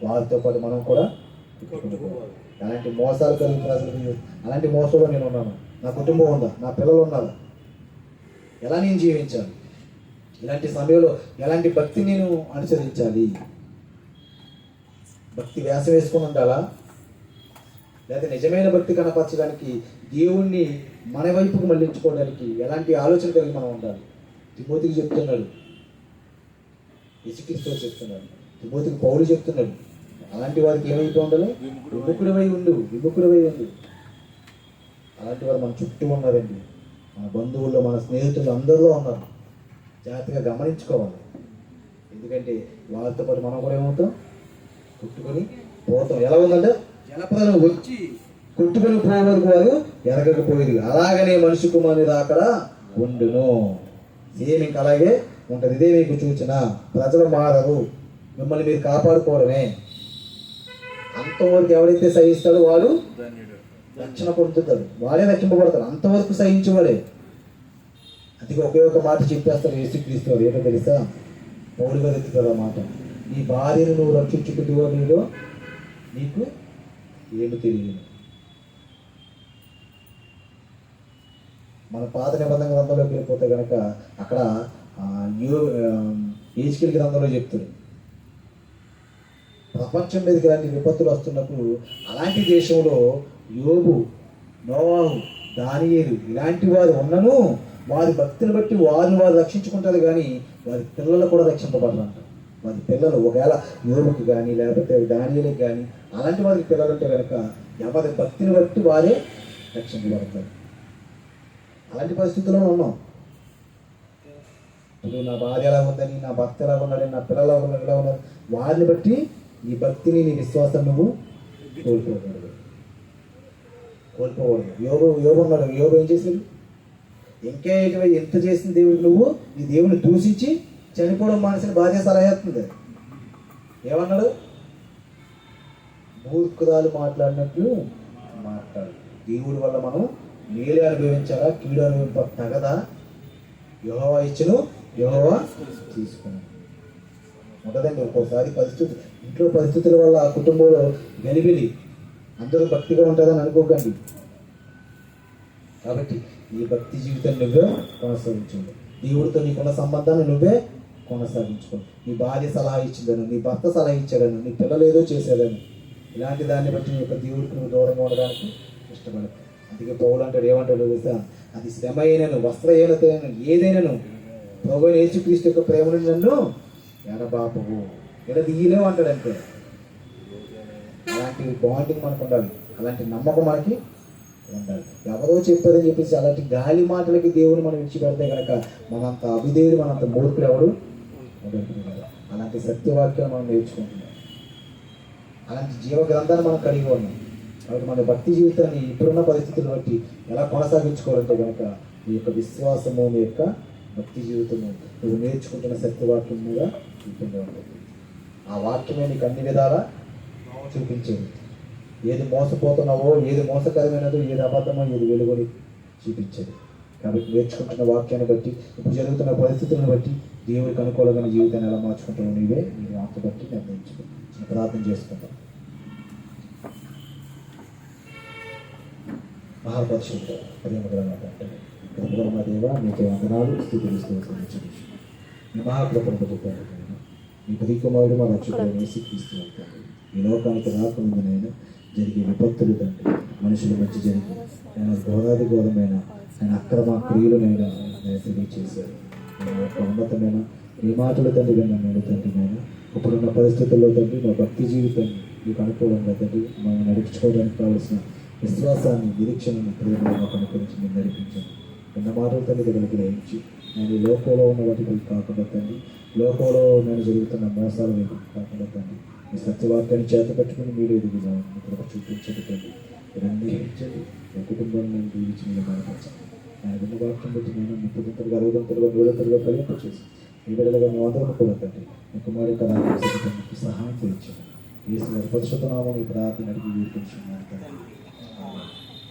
వారితో పాటు మనం కూడా అలాంటి మోసాలు కలిగిన అసలు అలాంటి మోసంలో నేను ఉన్నాను, నా కుటుంబం ఉందా, నా పిల్లలు ఉన్నారా, ఎలా నేను జీవించాలి, ఇలాంటి సమయంలో ఎలాంటి భక్తి నేను అనుసరించాలి? భక్తి వేషం వేసుకుని ఉండాలా, లేదా నిజమైన భక్తి కనపరచడానికి దేవుణ్ణి మన వైపుకు మళ్ళించుకోవడానికి ఎలాంటి ఆలోచన కలిగి మనం ఉండాలి? తిమోతికి చెప్తున్నాడు, యేసుక్రీస్తు చెప్తున్నాడు, తిమోతికి పౌలు చెప్తున్నాడు, అలాంటి వారికి ఏమైతే ఉండాలి? విముఖుడమై ఉండు. అలాంటి వారు మన చుట్టూ ఉన్నారండి. మన బంధువుల్లో, మన స్నేహితులు అందరిలో ఉన్నారు. జాగ్రత్తగా గమనించుకోవాలి. ఎందుకంటే వాళ్ళతో పాటు మనం కూడా ఏమవుతాం? కొట్టుకొని పోతాం. ఎలా ఉందంటే జలప్రలయం వచ్చి కొట్టుకొని పోయే వరకు వారు ఎరగకపోయేది. అలాగనే మనిషి కుమారుని అక్కడ ఉండును. సేమ్ ఇంకా అలాగే ఉంటుంది. ఇదే మీకు సూచన, ప్రజలు మారరు, మిమ్మల్ని మీరు కాపాడుకోవడమే. అంతవరకు ఎవరైతే సహిస్తాడో వాడు రక్షణ పొందుతాడు, వాడే రక్షింపబడతాడు. అంతవరకు సహించేవాడే. అందుకే ఒకే ఒక మాట చెప్పేస్తాడు యేసుక్రీస్తు వారు. ఏంటో తెలుసా? పౌలు గారు ఎత్తుతారు ఆ మాట, నీ భార్యను నువ్వు రక్షించుకుంటూ నీలో నీకు ఏమి తెలియదు. మన పాత నిబంధన గ్రంథంలోకి వెళ్ళిపోతే కనుక అక్కడ హెజ్కేలు గ్రంథంలో చెప్తారు, ప్రపంచం మీదకి ఇలాంటి విపత్తులు వస్తున్నప్పుడు అలాంటి దేశంలో యోబు, నోవాహు, దానియేలు ఇలాంటి వారు ఉన్నను వారి భక్తిని బట్టి వారు రక్షించుకుంటారు, కానీ వారి పిల్లలు కూడా రక్షింపబడరంట. వారి పిల్లలు ఒకవేళ యోబుకి కానీ లేకపోతే దానియేలుకి కానీ అలాంటి వారికి పిల్లలు ఉంటే కనుక ఎవరి భక్తిని బట్టి వారే రక్షింపబడతారు. అలాంటి పరిస్థితుల్లో ఉన్నాం. ఇప్పుడు నా భార్య ఎలా ఉందని, నా భర్త ఎలా ఉన్నాడని, నా పిల్లలు ఎలా ఉన్నారు, వారిని బట్టి నీ భక్తిని, నీ విశ్వాసం నువ్వు కోల్పోకూడదు. యోబు ఉన్నాడు. యోబు ఏం చేశాడు? ఇంకా ఎంత చేసిన దేవుడు నువ్వు ఈ దేవుని దూషించి చనిపోవడం మానేసిన భార్య సలహా ఇస్తుంది. ఏమన్నాడు? మూర్ఖురాలు మాట్లాడినట్లు మాట్లాడు. దేవుడి వల్ల మనం మేలు అనుభవించాలా, కీడు అనుభవింప తగదా? యెహోవా ఇచ్చును, యెహోవా తీసుకున్నాను ఉంటుందండి. ఒక్కోసారి ఇంట్లో పరిస్థితుల వల్ల ఆ కుటుంబంలో గలిబిలి, అందరూ భక్తిగా ఉంటుందని అనుకోకండి. కాబట్టి నీ భక్తి జీవితాన్ని నువ్వే కొనసాగించుకో. దేవుడితో నీకున్న సంబంధాన్ని నువ్వే కొనసాగించుకో. నీ భార్య సలహా ఇచ్చిందను, నీ భర్త సలహా ఇచ్చాడను, నీ పిల్లలు ఏదో చేశాడను, ఇలాంటి దాన్ని బట్టి నీ యొక్క దేవుడికి నువ్వు దూరంగా ఉండడానికి ఇష్టపడదు. అందుకే పౌలు అంటాడు, ఏమంటాడు తెలుసా? అది శ్రమ అయినను, వస్త్రహీనత ఏదైనాను ప్రభువైన యేసుక్రీస్తు యొక్క ప్రేమను నన్ను ఎడబాపవు, ఎడదీయలేవు అంటాడంటే. అలాంటి బాండింగ్ మనకు ఉండాలి, అలాంటి నమ్మకం మనకి ఉండాలి. ఎవరో చెప్పారని చెప్పేసి అలాంటి గాలి మాటలకి దేవుని మనం విడిచిపెడితే కనుక మనంత అభిధేయుడు, మనంత మూర్ఖులు ఎవరు ఉండదు కదా. అలాంటి సత్యవాక్యాలు మనం నేర్చుకుంటున్నాం, అలాంటి జీవ గ్రంథాన్ని మనం కలిగి ఉన్నాం. కాబట్టి మన భక్తి జీవితాన్ని ఇప్పుడున్న పరిస్థితులను బట్టి ఎలా కొనసాగించుకోవాలంటే కనుక ఈ యొక్క విశ్వాసము, నీ యొక్క భక్తి జీవితము నువ్వు నేర్చుకుంటున్న సత్యవాక్యం మీద డిపెండ్ ఉంటుంది. ఆ వాక్యమే నీకు అన్ని విధాలా చూపించేది. ఏది మోసపోతున్నావో, ఏది మోసకరమైనదో, ఏది అబద్ధమో, ఏది వెలుగుని చూపించేది. కాబట్టి నేర్చుకుంటున్న వాక్యాన్ని బట్టి, ఇప్పుడు జరుగుతున్న పరిస్థితులను బట్టి దేవుడికి అనుకూలమైన జీవితాన్ని ఎలా మార్చుకుంటావు నీవే నీ వాక్య బట్టి నిర్ణయించుకో. ప్రార్థన చేసుకుంటాం. మహాపరిశుద్ధ ప్రేమగల కృపగల దేవా, మీకే వందనాలు, స్తుతులు స్తోత్రములు. మీ మహాకృపను పొందుతాను. మీ ప్రియకుమారుడు మా రక్షకుడైన యేసుక్రీస్తు అంటారు. ఈ లోకానికి రాకముందునైనా జరిగే విపత్తులు తండ్రి, మనుషుల మధ్య జరిగి నేను ఘోరాది ఘోరమైన నేను అక్రమ క్రియలునైనా నేను తెలియచేశాను. నేను యొక్క ఉన్నతమైన ఈ మాటలు తండ్రి నన్ను తండ్రి నేను ఇప్పుడున్న పరిస్థితుల్లో తండ్రి నా భక్తి జీవితాన్ని మీకు అనుకూలంగా తండ్రి మనం నడిపించుకోవడానికి కావాల్సిన విశ్వాసాన్ని, నిరీక్షణను, ప్రేమను మాకు అనుకరించి మీరు నడిపించండి. ఉన్న మాటలు తండ్రి దగ్గర గ్రహించి నేను ఈ లోకంలో ఉన్న వాటికి కాకుండా తండ్రి, లోకంలో నేను జరుగుతున్న మోసాల వైపు కాకుండా తండ్రి, మీ సత్యవాక్యాన్ని చేత పట్టుకుని మీరు ఎదుగుదాం ఇక్కడ చూపించండి తండ్రి. మీరు అంగీకరించండి. మీ కుటుంబాన్ని నేను దీవించి మీరు బలపరచండి. ఆయన విన్న వాక్యం బట్టి నేను 30 60 100 ఫలింపచేసి ఈ బిడ్డలుగా మేము అందరం కూడా తండ్రి మీ కుమారి కళాకు సహాయం తెచ్చాను. యేసు వారి పరిశుద్ధ నామమున ఈ ప్రార్థన అడిగి వీడుకుంటున్నాను తండ్రి.